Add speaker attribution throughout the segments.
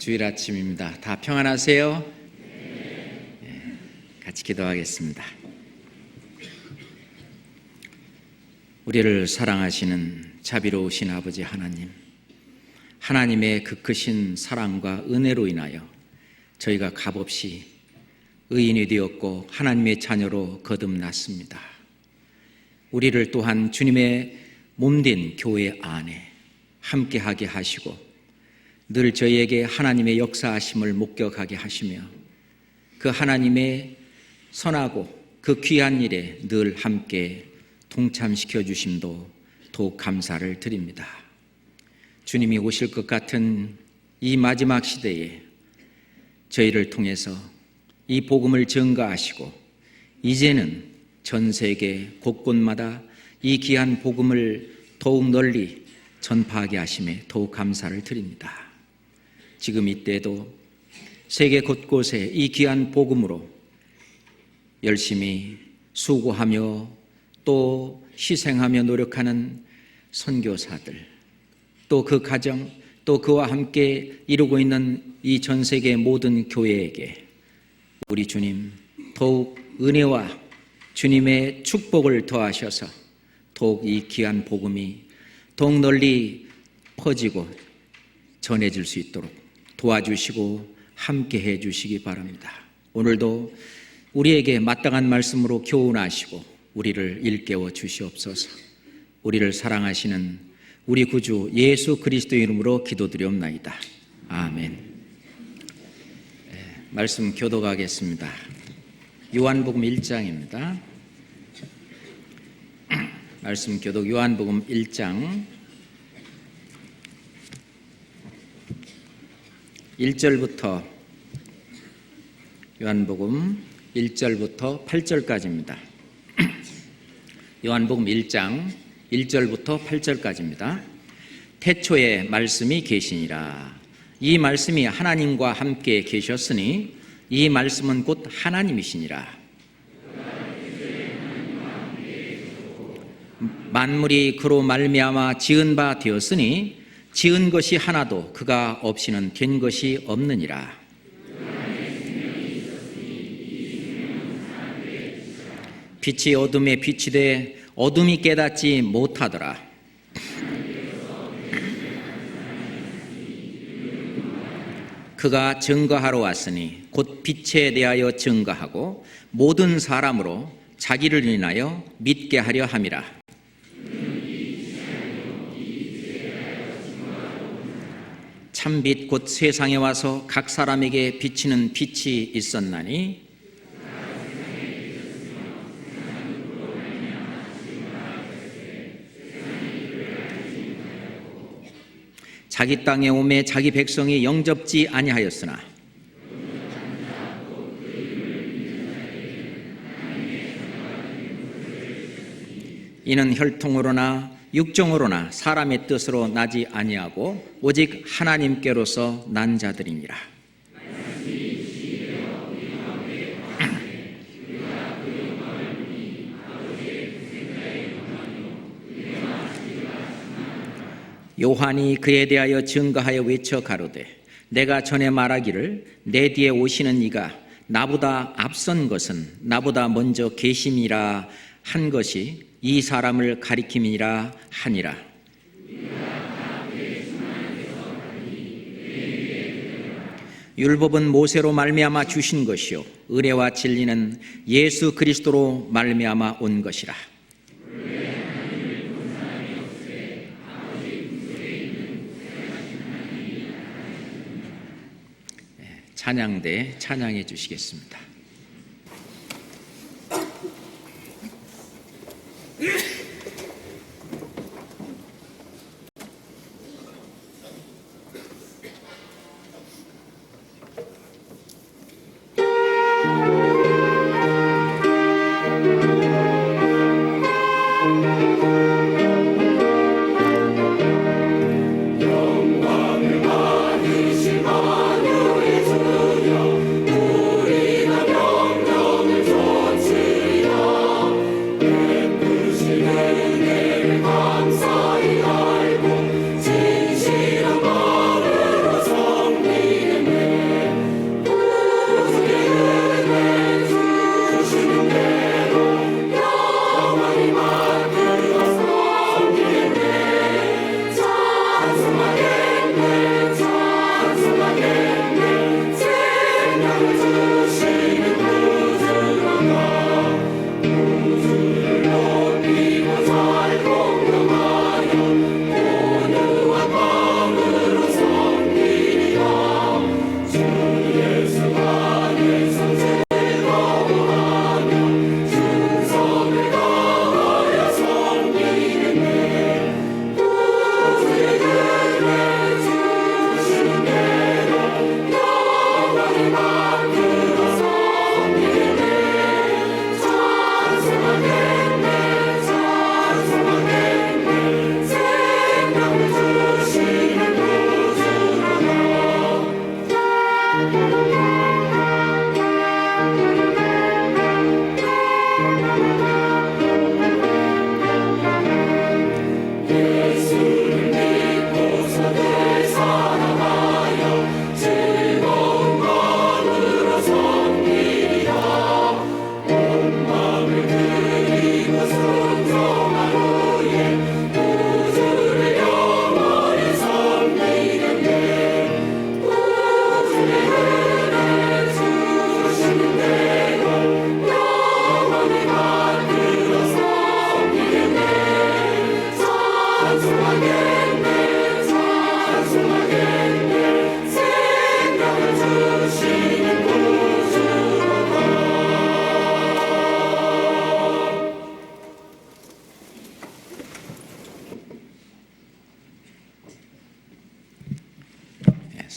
Speaker 1: 주일 아침입니다. 다 평안하세요? 같이 기도하겠습니다. 우리를 사랑하시는 자비로우신 아버지 하나님, 하나님의 그 크신 사랑과 은혜로 인하여 저희가 값없이 의인이 되었고 하나님의 자녀로 거듭났습니다. 우리를 또한 주님의 몸된 교회 안에 함께하게 하시고 늘 저희에게 하나님의 역사하심을 목격하게 하시며 그 하나님의 선하고 그 귀한 일에 늘 함께 동참시켜 주심도 더욱 감사를 드립니다. 주님이 오실 것 같은 이 마지막 시대에 저희를 통해서 이 복음을 전가하시고 이제는 전 세계 곳곳마다 이 귀한 복음을 더욱 널리 전파하게 하심에 더욱 감사를 드립니다. 지금 이때도 세계 곳곳에 이 귀한 복음으로 열심히 수고하며 또 희생하며 노력하는 선교사들, 또 그 가정, 또 그와 함께 이루고 있는 이 전 세계 모든 교회에게 우리 주님 더욱 은혜와 주님의 축복을 더하셔서 더욱 이 귀한 복음이 더욱 널리 퍼지고 전해질 수 있도록 도와주시고 함께해 주시기 바랍니다. 오늘도 우리에게 마땅한 말씀으로 교훈하시고 우리를 일깨워 주시옵소서. 우리를 사랑하시는 우리 구주 예수 그리스도의 이름으로 기도드리옵나이다. 아멘. 말씀 교독하겠습니다. 요한복음 1장입니다. 말씀 교독 요한복음 1장 1절부터 요한복음 1절부터 8절까지입니다. 요한복음 1장 1절부터 8절까지입니다. 태초에 말씀이 계시니라. 이 말씀이 하나님과 함께 계셨으니 이 말씀은 곧 하나님이시니라. 만물이 그로 말미암아 지은 바 되었으니 지은 것이 하나도 그가 없이는 된 것이 없느니라. 빛이 어둠에 빛이 돼 어둠이 깨닫지 못하더라. 그가 증거하러 왔으니 곧 빛에 대하여 증거하고 모든 사람으로 자기를 인하여 믿게 하려 함이라. 참빛 곧 세상에 와서 각 사람에게 비치는 빛이 있었나니 자기 땅에 오매 자기 백성이 영접지 아니하였으나 이는 혈통으로나 육정으로나 사람의 뜻으로 나지 아니하고 오직 하나님께로서 난 자들이니라. 요한이 그에 대하여 증거하여 외쳐 가로되 내가 전에 말하기를 내 뒤에 오시는 이가 나보다 앞선 것은 나보다 먼저 계심이라 한 것이 이 사람을 가리킴이라 하니라. 율법은 모세로 말미암아 주신 것이요 의례와 진리는 예수 그리스도로 말미암아 온 것이라. 찬양대 찬양해 주시겠습니다.
Speaker 2: 우리가 명령을 줬으리라.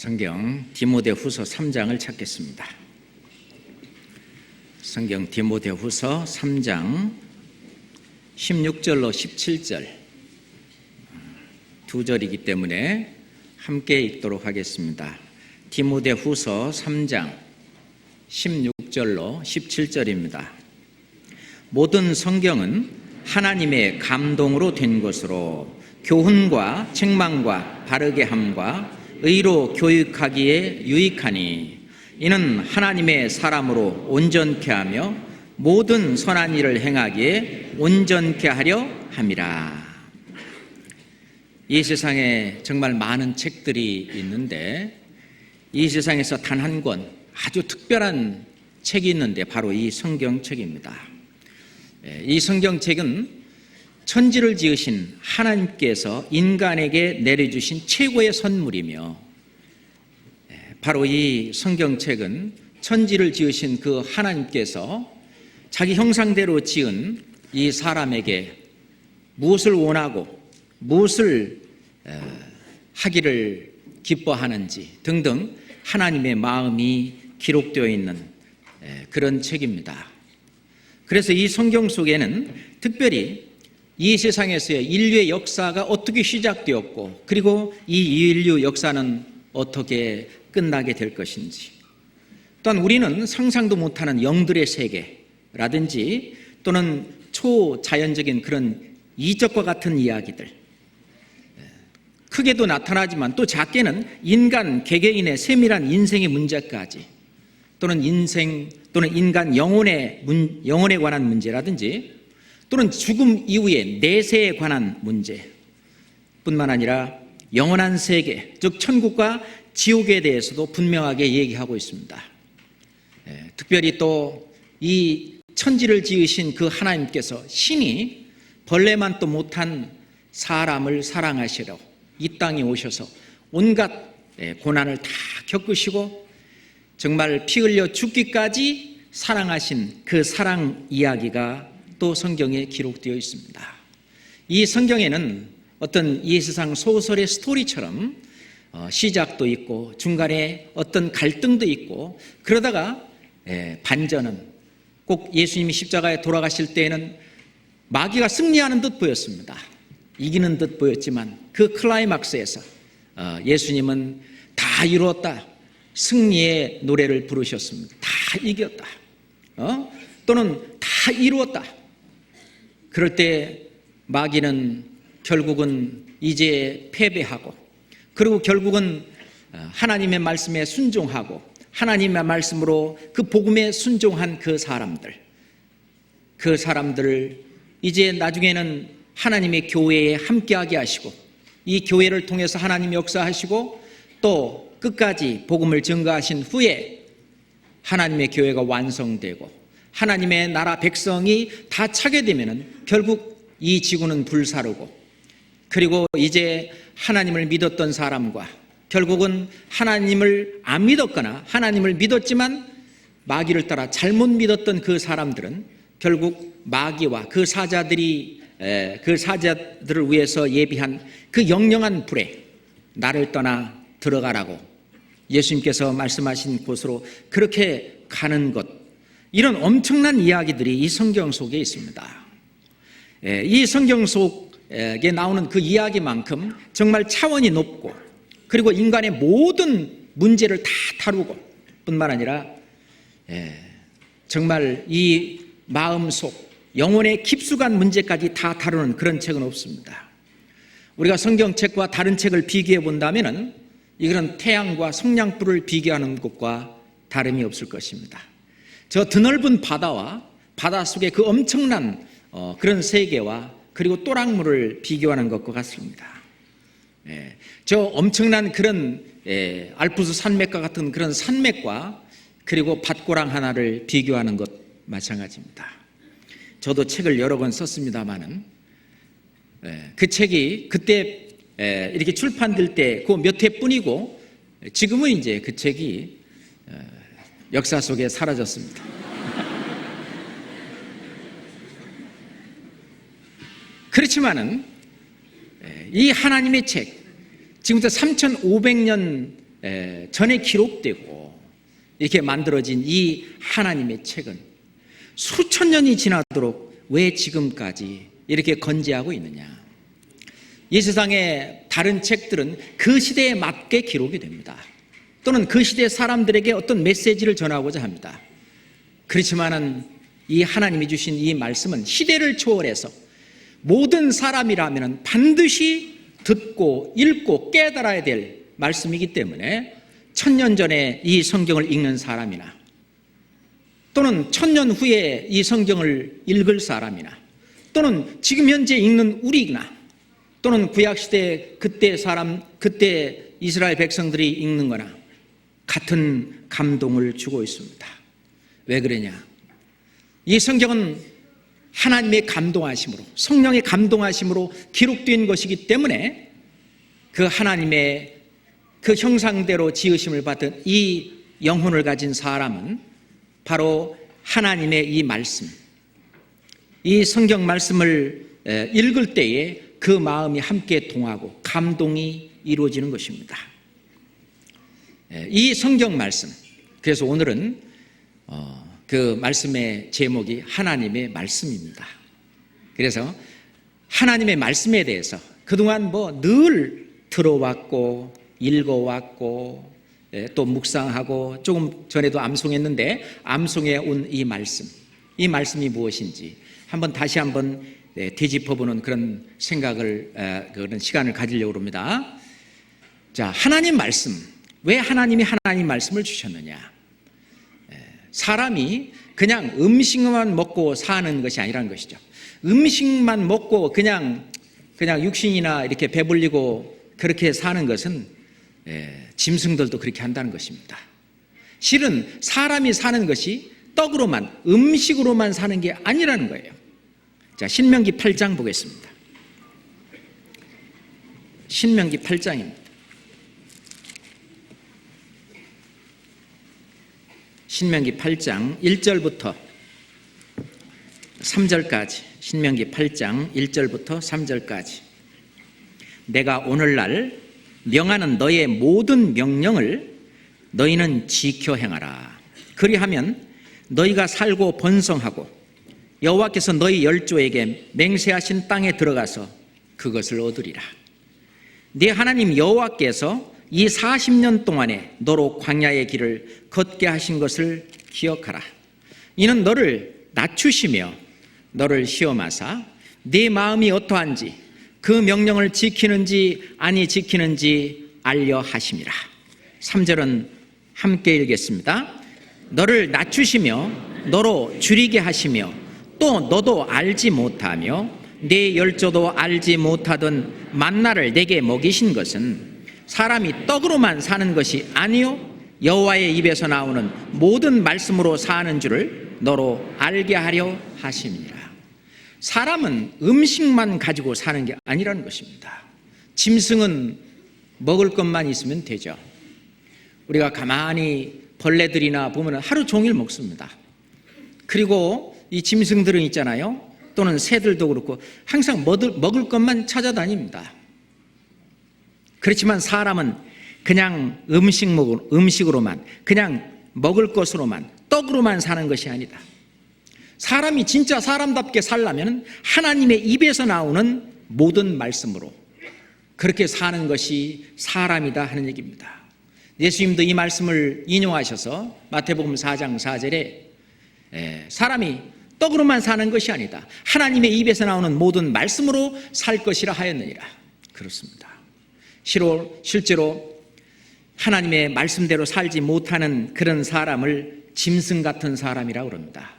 Speaker 1: 성경 디모데후서 3장을 찾겠습니다. 성경 디모데후서 3장 16절로 17절 두 절이기 때문에 함께 읽도록 하겠습니다. 디모데후서 3장 16절로 17절입니다. 모든 성경은 하나님의 감동으로 된 것으로 교훈과 책망과 바르게 함과 의로 교육하기에 유익하니 이는 하나님의 사람으로 온전케 하며 모든 선한 일을 행하기에 온전케 하려 함이라. 이 세상에 정말 많은 책들이 있는데 이 세상에서 단 한 권 아주 특별한 책이 있는데 바로 이 성경책입니다. 이 성경책은 천지를 지으신 하나님께서 인간에게 내려주신 최고의 선물이며 바로 이 성경책은 천지를 지으신 그 하나님께서 자기 형상대로 지은 이 사람에게 무엇을 원하고 무엇을 하기를 기뻐하는지 등등 하나님의 마음이 기록되어 있는 그런 책입니다. 그래서 이 성경 속에는 특별히 이 세상에서의 인류의 역사가 어떻게 시작되었고 그리고 이 인류 역사는 어떻게 끝나게 될 것인지, 또한 우리는 상상도 못하는 영들의 세계라든지 또는 초자연적인 그런 이적과 같은 이야기들, 크게도 나타나지만 또 작게는 인간 개개인의 세밀한 인생의 문제까지, 또는 인생 또는 인간 영혼에 관한 문제라든지 또는 죽음 이후의 내세에 관한 문제뿐만 아니라 영원한 세계, 즉 천국과 지옥에 대해서도 분명하게 얘기하고 있습니다. 특별히 또 이 천지를 지으신 그 하나님께서 신이 벌레만 또 못한 사람을 사랑하시러 이 땅에 오셔서 온갖 고난을 다 겪으시고 정말 피 흘려 죽기까지 사랑하신 그 사랑 이야기가 또 성경에 기록되어 있습니다. 이 성경에는 어떤 이 세상 소설의 스토리처럼 시작도 있고 중간에 어떤 갈등도 있고 그러다가 반전은 꼭 예수님이 십자가에 돌아가실 때에는 마귀가 승리하는 듯 보였습니다. 이기는 듯 보였지만 그 클라이막스에서 예수님은 다 이루었다, 승리의 노래를 부르셨습니다. 다 이겼다, 또는 다 이루었다. 그럴 때 마귀는 결국은 이제 패배하고, 그리고 결국은 하나님의 말씀에 순종하고 하나님의 말씀으로 그 복음에 순종한 그 사람들을 이제 나중에는 하나님의 교회에 함께하게 하시고 이 교회를 통해서 하나님 역사하시고 또 끝까지 복음을 증거하신 후에 하나님의 교회가 완성되고 하나님의 나라 백성이 다 차게 되면은 결국 이 지구는 불사르고, 그리고 이제 하나님을 믿었던 사람과 결국은 하나님을 안 믿었거나 하나님을 믿었지만 마귀를 따라 잘못 믿었던 그 사람들은 결국 마귀와 그 사자들을 위해서 예비한 그 영영한 불에 나를 떠나 들어가라고 예수님께서 말씀하신 곳으로 그렇게 가는 것, 이런 엄청난 이야기들이 이 성경 속에 있습니다. 이 성경 속에 나오는 그 이야기만큼 정말 차원이 높고 그리고 인간의 모든 문제를 다 다루고 뿐만 아니라 정말 이 마음속 영혼의 깊숙한 문제까지 다 다루는 그런 책은 없습니다. 우리가 성경책과 다른 책을 비교해 본다면 이거는 태양과 성냥불을 비교하는 것과 다름이 없을 것입니다. 저 드넓은 바다와 바다 속의 그 엄청난 그런 세계와 그리고 또랑물을 비교하는 것과 같습니다. 저 엄청난 그런 알프스 산맥과 같은 그런 산맥과 그리고 밭고랑 하나를 비교하는 것 마찬가지입니다. 저도 책을 여러 권 썼습니다마는 그 책이 그때 이렇게 출판될 때 그 몇 회뿐이고 지금은 이제 그 책이 역사 속에 사라졌습니다. 그렇지만은 이 하나님의 책, 지금부터 3,500년 전에 기록되고 이렇게 만들어진 이 하나님의 책은 수천 년이 지나도록 왜 지금까지 이렇게 건재하고 있느냐? 이 세상의 다른 책들은 그 시대에 맞게 기록이 됩니다. 또는 그 시대 사람들에게 어떤 메시지를 전하고자 합니다. 그렇지만은 이 하나님이 주신 이 말씀은 시대를 초월해서 모든 사람이라면 반드시 듣고 읽고 깨달아야 될 말씀이기 때문에 1000년 전에 이 성경을 읽는 사람이나 또는 1000년 후에 이 성경을 읽을 사람이나 또는 지금 현재 읽는 우리나 또는 구약시대 그때 이스라엘 백성들이 읽는 거나 같은 감동을 주고 있습니다. 왜 그러냐? 이 성경은 하나님의 감동하심으로, 성령의 감동하심으로 기록된 것이기 때문에 그 하나님의 그 형상대로 지으심을 받은 이 영혼을 가진 사람은 바로 하나님의 이 말씀, 이 성경 말씀을 읽을 때에 그 마음이 함께 동하고 감동이 이루어지는 것입니다. 이 성경 말씀, 그래서 오늘은 그 말씀의 제목이 하나님의 말씀입니다. 그래서 하나님의 말씀에 대해서 그동안 늘 들어왔고 읽어왔고 또 묵상하고 조금 전에도 암송했는데 암송해 온 이 말씀, 이 말씀이 무엇인지 다시 한번 되짚어보는 그런 생각을, 그런 시간을 가지려고 합니다. 자, 하나님 말씀, 왜 하나님이 하나님 말씀을 주셨느냐? 사람이 그냥 음식만 먹고 사는 것이 아니라는 것이죠. 음식만 먹고 그냥 육신이나 이렇게 배불리고 그렇게 사는 것은 짐승들도 그렇게 한다는 것입니다. 실은 사람이 사는 것이 떡으로만, 음식으로만 사는 게 아니라는 거예요. 자, 신명기 8장 보겠습니다. 신명기 8장입니다. 신명기 8장 1절부터 3절까지, 신명기 8장 1절부터 3절까지. 내가 오늘날 명하는 너의 모든 명령을 너희는 지켜 행하라. 그리하면 너희가 살고 번성하고 여호와께서 너희 열조에게 맹세하신 땅에 들어가서 그것을 얻으리라. 네 하나님 여호와께서 이 40년 동안에 너로 광야의 길을 걷게 하신 것을 기억하라. 이는 너를 낮추시며 너를 시험하사 네 마음이 어떠한지 그 명령을 지키는지 아니 지키는지 알려 하심이라. 3절은 함께 읽겠습니다. 너를 낮추시며 너로 줄이게 하시며 또 너도 알지 못하며 네 열조도 알지 못하던 만나를 내게 먹이신 것은 사람이 떡으로만 사는 것이 아니요 여호와의 입에서 나오는 모든 말씀으로 사는 줄을 너로 알게 하려 하심이라. 사람은 음식만 가지고 사는 게 아니라는 것입니다. 짐승은 먹을 것만 있으면 되죠. 우리가 가만히 벌레들이나 보면 하루 종일 먹습니다. 그리고 이 짐승들은 있잖아요, 또는 새들도 그렇고 항상 먹을 것만 찾아다닙니다. 그렇지만 사람은 그냥 음식으로만, 그냥 먹을 것으로만, 떡으로만 사는 것이 아니다. 사람이 진짜 사람답게 살려면 하나님의 입에서 나오는 모든 말씀으로 그렇게 사는 것이 사람이다 하는 얘기입니다. 예수님도 이 말씀을 인용하셔서 마태복음 4장 4절에 사람이 떡으로만 사는 것이 아니다, 하나님의 입에서 나오는 모든 말씀으로 살 것이라 하였느니라. 그렇습니다. 실제로 하나님의 말씀대로 살지 못하는 그런 사람을 짐승 같은 사람이라고 합니다.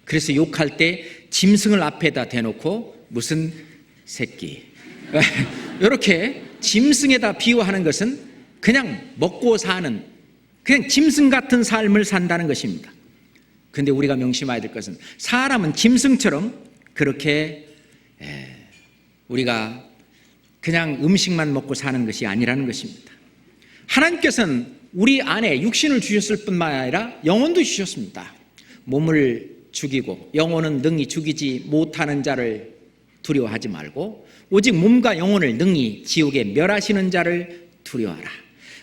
Speaker 1: 그래서 욕할 때 짐승을 앞에다 대놓고 무슨 새끼 이렇게 짐승에다 비유하는 것은 그냥 먹고 사는, 그냥 짐승 같은 삶을 산다는 것입니다. 그런데 우리가 명심해야 될 것은 사람은 짐승처럼 그렇게 우리가 그냥 음식만 먹고 사는 것이 아니라는 것입니다. 하나님께서는 우리 안에 육신을 주셨을 뿐만 아니라 영혼도 주셨습니다. 몸을 죽이고 영혼은 능히 죽이지 못하는 자를 두려워하지 말고 오직 몸과 영혼을 능히 지옥에 멸하시는 자를 두려워하라.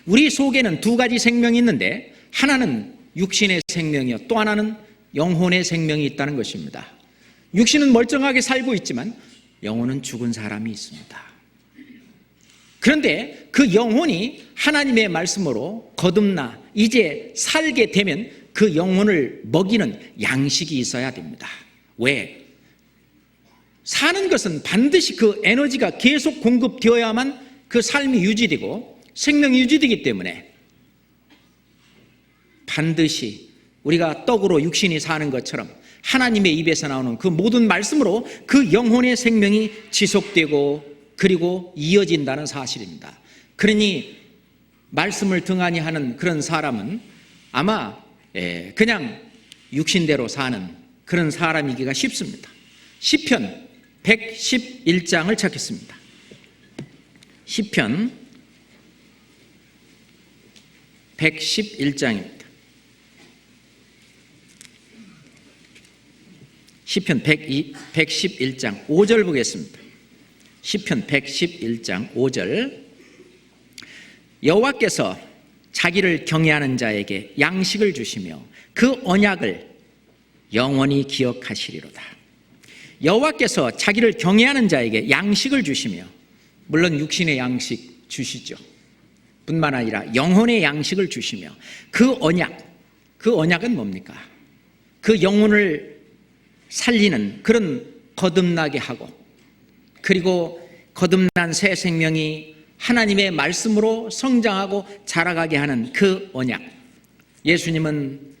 Speaker 1: 우리 속에는 두 가지 생명이 있는데 하나는 육신의 생명이요, 또 하나는 영혼의 생명이 있다는 것입니다. 육신은 멀쩡하게 살고 있지만 영혼은 죽은 사람이 있습니다. 그런데 그 영혼이 하나님의 말씀으로 거듭나 이제 살게 되면 그 영혼을 먹이는 양식이 있어야 됩니다. 왜? 사는 것은 반드시 그 에너지가 계속 공급되어야만 그 삶이 유지되고 생명이 유지되기 때문에 반드시 우리가 떡으로 육신이 사는 것처럼 하나님의 입에서 나오는 그 모든 말씀으로 그 영혼의 생명이 지속되고 그리고 이어진다는 사실입니다. 그러니 말씀을 등한히 하는 그런 사람은 아마 그냥 육신대로 사는 그런 사람이기가 쉽습니다. 시편 111장을 찾겠습니다. 시편 111장입니다. 시편 111장 5절 보겠습니다. 시편 111장 5절. 여호와께서 자기를 경외하는 자에게 양식을 주시며 그 언약을 영원히 기억하시리로다. 여호와께서 자기를 경외하는 자에게 양식을 주시며, 물론 육신의 양식 주시죠. 뿐만 아니라 영혼의 양식을 주시며 그 언약은 뭡니까? 그 영혼을 살리는 그런 거듭나게 하고 그리고 거듭난 새 생명이 하나님의 말씀으로 성장하고 자라가게 하는 그 언약. 예수님은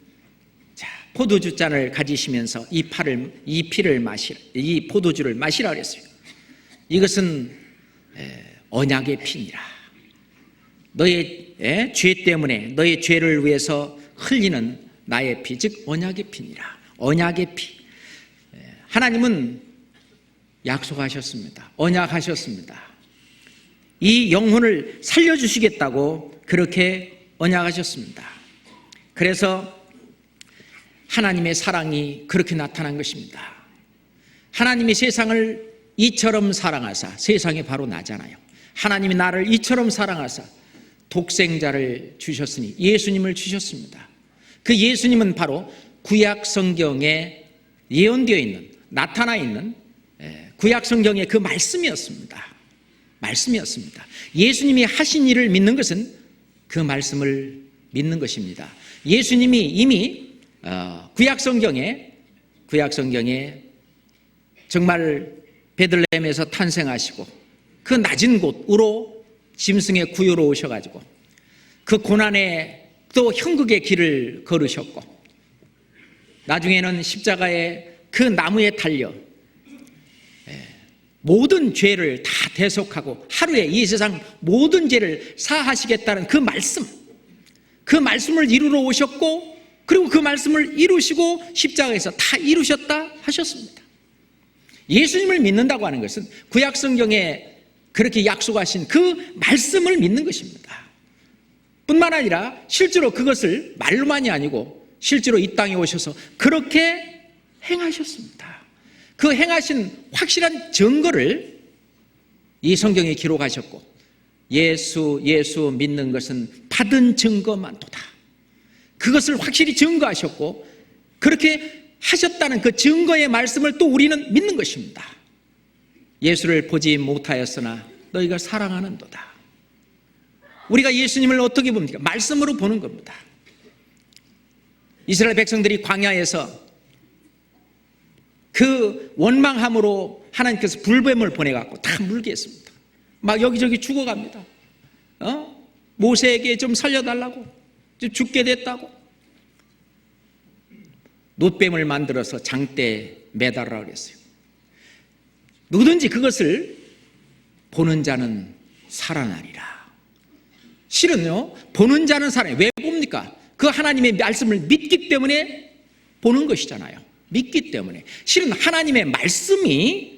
Speaker 1: 포도주 잔을 가지시면서 이 포도주를 마시라 그랬어요. 이것은 언약의 피니라. 너의 죄 때문에 너의 죄를 위해서 흘리는 나의 피, 즉 언약의 피니라. 언약의 피. 하나님은 약속하셨습니다. 언약하셨습니다. 이 영혼을 살려주시겠다고 그렇게 언약하셨습니다. 그래서 하나님의 사랑이 그렇게 나타난 것입니다. 하나님이 세상을 이처럼 사랑하사, 세상이 바로 나잖아요. 하나님이 나를 이처럼 사랑하사 독생자를 주셨으니 예수님을 주셨습니다. 그 예수님은 바로 구약 성경에 예언되어 있는, 나타나 있는 구약 성경의 그 말씀이었습니다. 예수님이 하신 일을 믿는 것은 그 말씀을 믿는 것입니다. 예수님이 이미 구약 성경에 정말 베들레헴에서 탄생하시고 그 낮은 곳으로 짐승의 구유로 오셔가지고 그 고난의 또 형극의 길을 걸으셨고 나중에는 십자가의 그 나무에 달려 모든 죄를 다 대속하고 하루에 이 세상 모든 죄를 사하시겠다는 그 말씀을 이루러 오셨고 그리고 그 말씀을 이루시고 십자가에서 다 이루셨다 하셨습니다. 예수님을 믿는다고 하는 것은 구약 성경에 그렇게 약속하신 그 말씀을 믿는 것입니다. 뿐만 아니라 실제로 그것을 말로만이 아니고 실제로 이 땅에 오셔서 그렇게 행하셨습니다. 그 행하신 확실한 증거를 이 성경에 기록하셨고 예수 믿는 것은 받은 증거만도다. 그것을 확실히 증거하셨고 그렇게 하셨다는 그 증거의 말씀을 또 우리는 믿는 것입니다. 예수를 보지 못하였으나 너희가 사랑하는도다. 우리가 예수님을 어떻게 봅니까? 말씀으로 보는 겁니다. 이스라엘 백성들이 광야에서 그 원망함으로 하나님께서 불뱀을 보내갖고 다 물게 했습니다. 막 여기저기 죽어갑니다. 모세에게 좀 살려달라고, 죽게 됐다고. 놋뱀을 만들어서 장대에 매달으라고 그랬어요. 누구든지 그것을 보는 자는 살아나리라. 실은요, 보는 자는 살아나요. 왜 봅니까? 그 하나님의 말씀을 믿기 때문에 보는 것이잖아요. 믿기 때문에. 실은 하나님의 말씀이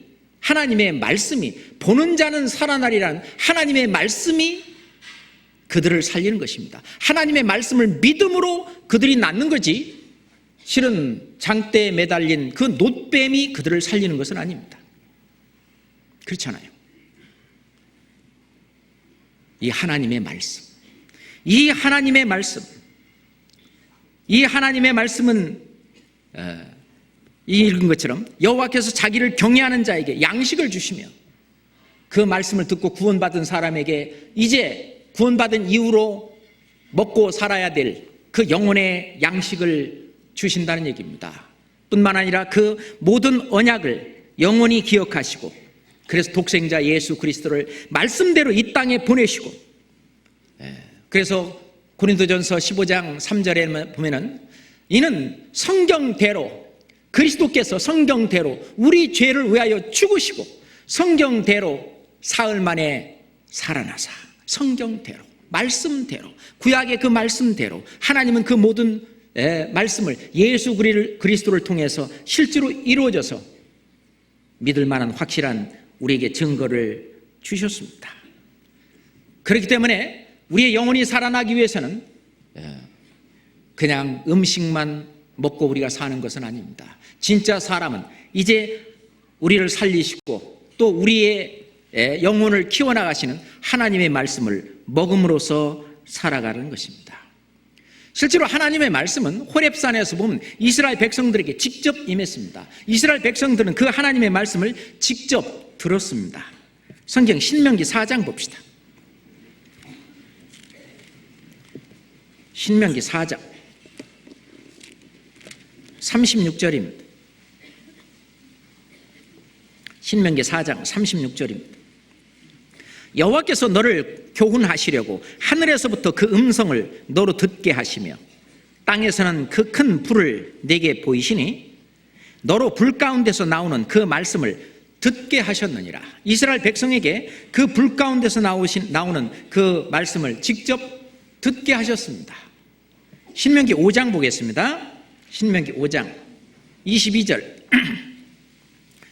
Speaker 1: 보는 자는 살아나리라는 하나님의 말씀이 그들을 살리는 것입니다. 하나님의 말씀을 믿음으로 그들이 낫는 거지 실은 장대에 매달린 그 놋뱀이 그들을 살리는 것은 아닙니다. 그렇잖아요. 이 하나님의 말씀, 이 하나님의 말씀, 이 하나님의 말씀은 읽은 것처럼 여호와께서 자기를 경외하는 자에게 양식을 주시며 그 말씀을 듣고 구원받은 사람에게 이제 구원받은 이후로 먹고 살아야 될 그 영혼의 양식을 주신다는 얘기입니다. 뿐만 아니라 그 모든 언약을 영원히 기억하시고 그래서 독생자 예수 그리스도를 말씀대로 이 땅에 보내시고, 그래서 고린도전서 15장 3절에 보면은 이는 성경대로, 그리스도께서 성경대로 우리 죄를 위하여 죽으시고 성경대로 사흘 만에 살아나사, 성경대로, 말씀대로, 구약의 그 말씀대로 하나님은 그 모든 말씀을 예수 그리스도를 통해서 실제로 이루어져서 믿을 만한 확실한 우리에게 증거를 주셨습니다. 그렇기 때문에 우리의 영혼이 살아나기 위해서는 그냥 음식만 먹고 우리가 사는 것은 아닙니다. 진짜 사람은 이제 우리를 살리시고 또 우리의 영혼을 키워나가시는 하나님의 말씀을 먹음으로써 살아가는 것입니다. 실제로 하나님의 말씀은 호렙산에서 보면 이스라엘 백성들에게 직접 임했습니다. 이스라엘 백성들은 그 하나님의 말씀을 직접 들었습니다. 성경 신명기 4장 봅시다. 신명기 4장 36절입니다. 신명기 4장 36절입니다. 여호와께서 너를 교훈하시려고 하늘에서부터 그 음성을 너로 듣게 하시며 땅에서는 그 큰 불을 내게 보이시니 너로 불 가운데서 나오는 그 말씀을 듣게 하셨느니라. 이스라엘 백성에게 그 불 가운데서 나오는 그 말씀을 직접 듣게 하셨습니다. 신명기 5장 보겠습니다. 신명기 5장 22절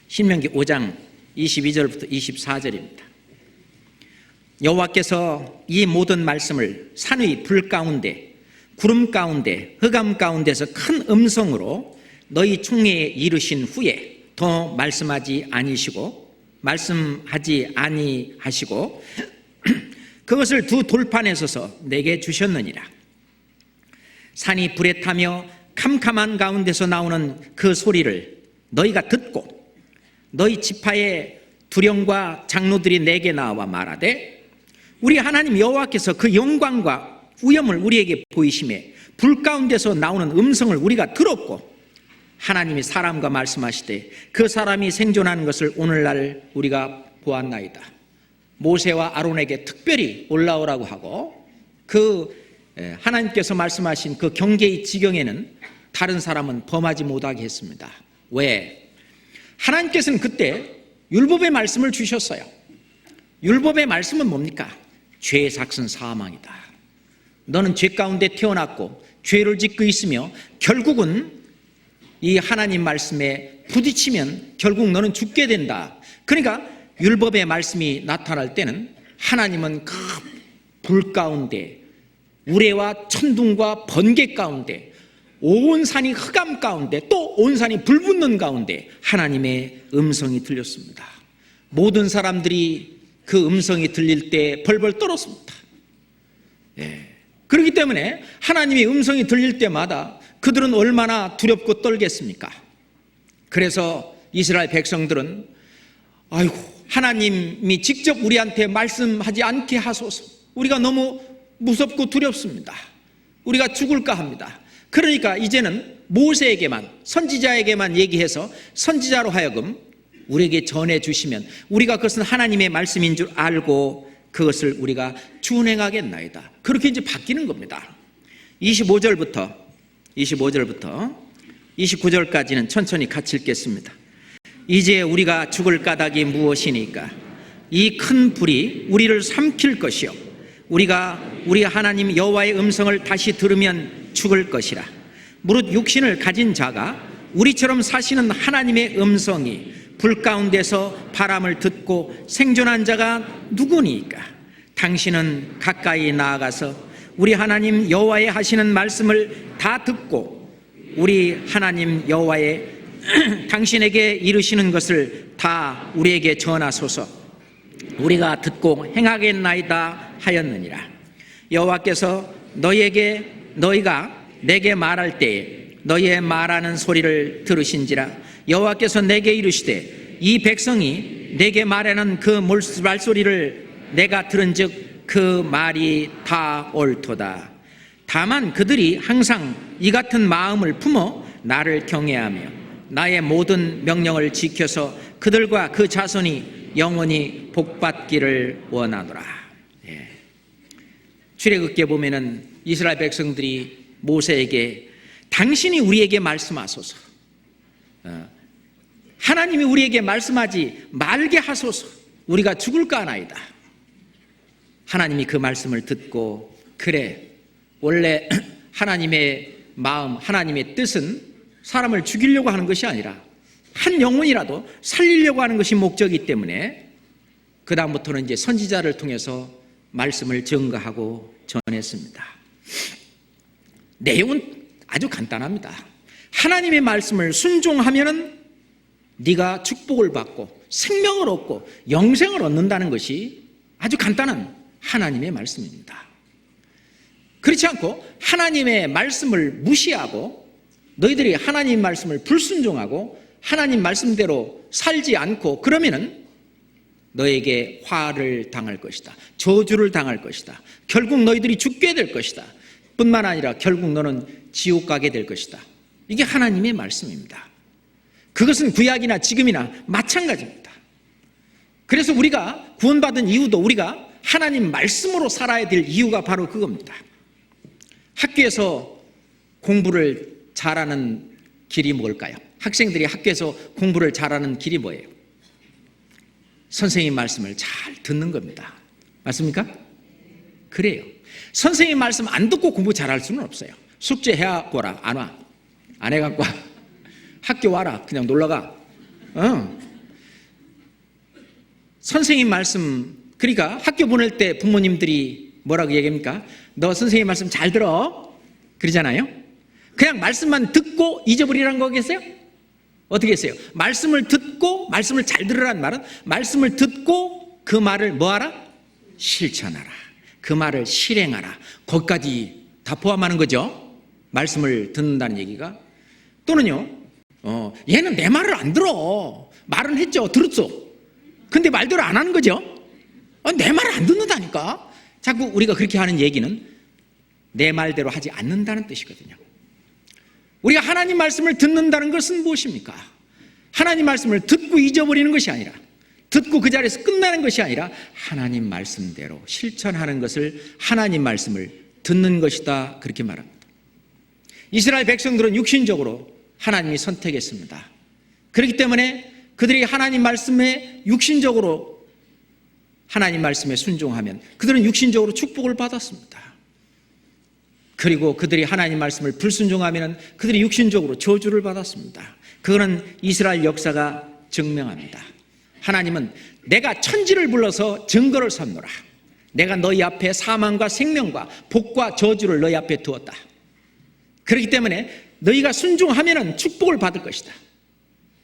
Speaker 1: 신명기 5장 22절부터 24절입니다. 여호와께서 이 모든 말씀을 산의 불 가운데 구름 가운데 흑암 가운데서 큰 음성으로 너희 총회에 이르신 후에 더 말씀하지 아니하시고 그것을 두 돌판에 서서 내게 주셨느니라. 산이 불에 타며 캄캄한 가운데서 나오는 그 소리를 너희가 듣고 너희 지파의 두령과 장로들이 내게 나와 말하되 우리 하나님 여호와께서 그 영광과 위엄을 우리에게 보이심에 불 가운데서 나오는 음성을 우리가 들었고 하나님이 사람과 말씀하시되 그 사람이 생존하는 것을 오늘날 우리가 보았나이다. 모세와 아론에게 특별히 올라오라고 하고 그 하나님께서 말씀하신 그 경계의 지경에는 다른 사람은 범하지 못하게 했습니다. 왜? 하나님께서는 그때 율법의 말씀을 주셨어요. 율법의 말씀은 뭡니까? 죄의 삭은 사망이다. 너는 죄 가운데 태어났고 죄를 짓고 있으며 결국은 이 하나님 말씀에 부딪히면 결국 너는 죽게 된다. 그러니까 율법의 말씀이 나타날 때는 하나님은 그 불 가운데 우레와 천둥과 번개 가운데 온 산이 흑암 가운데 또 온 산이 불붙는 가운데 하나님의 음성이 들렸습니다. 모든 사람들이 그 음성이 들릴 때 벌벌 떨었습니다. 그렇기 때문에 하나님의 음성이 들릴 때마다 그들은 얼마나 두렵고 떨겠습니까? 그래서 이스라엘 백성들은 아이고 하나님이 직접 우리한테 말씀하지 않게 하소서. 우리가 너무 무섭고 두렵습니다. 우리가 죽을까 합니다. 그러니까 이제는 모세에게만 선지자에게만 얘기해서 선지자로 하여금 우리에게 전해주시면 우리가 그것은 하나님의 말씀인 줄 알고 그것을 우리가 준행하겠나이다. 그렇게 이제 바뀌는 겁니다. 25절부터 29절까지는 천천히 같이 읽겠습니다. 이제 우리가 죽을 까닭이 무엇이니까 이 큰 불이 우리를 삼킬 것이요 우리가 우리 하나님 여호와의 음성을 다시 들으면 죽을 것이라. 무릇 육신을 가진 자가 우리처럼 사시는 하나님의 음성이 불 가운데서 바람을 듣고 생존한 자가 누구니까? 당신은 가까이 나아가서 우리 하나님 여호와의 하시는 말씀을 다 듣고 우리 하나님 여호와의 당신에게 이르시는 것을 다 우리에게 전하소서. 우리가 듣고 행하겠나이다 하였느니라. 여호와께서 너희가 내게 말할 때에 너희의 말하는 소리를 들으신지라. 여호와께서 내게 이르시되 이 백성이 내게 말하는 그 말소리를 내가 들은즉 그 말이 다 옳도다. 다만 그들이 항상 이 같은 마음을 품어 나를 경외하며 나의 모든 명령을 지켜서 그들과 그 자손이 영원히 복받기를 원하노라. 출애굽기에 보면은 이스라엘 백성들이 모세에게 당신이 우리에게 말씀하소서, 하나님이 우리에게 말씀하지 말게 하소서, 우리가 죽을까 하나이다. 하나님이 그 말씀을 듣고, 그래, 원래 하나님의 마음, 하나님의 뜻은 사람을 죽이려고 하는 것이 아니라 한 영혼이라도 살리려고 하는 것이 목적이기 때문에 그 다음부터는 이제 선지자를 통해서 말씀을 증거하고 전했습니다. 내용은 아주 간단합니다. 하나님의 말씀을 순종하면은 네가 축복을 받고 생명을 얻고 영생을 얻는다는 것이 아주 간단한 하나님의 말씀입니다. 그렇지 않고 하나님의 말씀을 무시하고 너희들이 하나님 말씀을 불순종하고 하나님 말씀대로 살지 않고 그러면은 너에게 화를 당할 것이다. 저주를 당할 것이다. 결국 너희들이 죽게 될 것이다. 뿐만 아니라 결국 너는 지옥 가게 될 것이다. 이게 하나님의 말씀입니다. 그것은 구약이나 지금이나 마찬가지입니다. 그래서 우리가 구원받은 이유도 우리가 하나님 말씀으로 살아야 될 이유가 바로 그겁니다. 학교에서 공부를 잘하는 길이 뭘까요? 학생들이 학교에서 공부를 잘하는 길이 뭐예요? 선생님 말씀을 잘 듣는 겁니다. 맞습니까? 그래요. 선생님 말씀 안 듣고 공부 잘할 수는 없어요. 숙제 해갖고라. 안 와. 안 해갖고 와. 학교 와라. 그냥 놀러가. 선생님 말씀, 그러니까 학교 보낼 때 부모님들이 뭐라고 얘기합니까? 너 선생님 말씀 잘 들어. 그러잖아요. 그냥 말씀만 듣고 잊어버리라는 거겠어요? 어떻게 했어요? 말씀을 듣고 말씀을 잘 들으라는 말은 말씀을 듣고 그 말을 뭐하라? 실천하라. 그 말을 실행하라. 거기까지 다 포함하는 거죠. 말씀을 듣는다는 얘기가. 또는요, 얘는 내 말을 안 들어. 말은 했죠. 들었어. 근데 말대로 안 하는 거죠. 내 말을 안 듣는다니까. 자꾸 우리가 그렇게 하는 얘기는 내 말대로 하지 않는다는 뜻이거든요. 우리가 하나님 말씀을 듣는다는 것은 무엇입니까? 하나님 말씀을 듣고 잊어버리는 것이 아니라, 듣고 그 자리에서 끝나는 것이 아니라 하나님 말씀대로 실천하는 것을 하나님 말씀을 듣는 것이다. 그렇게 말합니다. 이스라엘 백성들은 육신적으로 하나님이 선택했습니다. 그렇기 때문에 그들이 하나님 말씀에 육신적으로 하나님 말씀에 순종하면 그들은 육신적으로 축복을 받았습니다. 그리고 그들이 하나님 말씀을 불순종하면 그들이 육신적으로 저주를 받았습니다. 그거는 이스라엘 역사가 증명합니다. 하나님은 내가 천지를 불러서 증거를 삼노라. 내가 너희 앞에 사망과 생명과 복과 저주를 너희 앞에 두었다. 그렇기 때문에 너희가 순종하면 축복을 받을 것이다.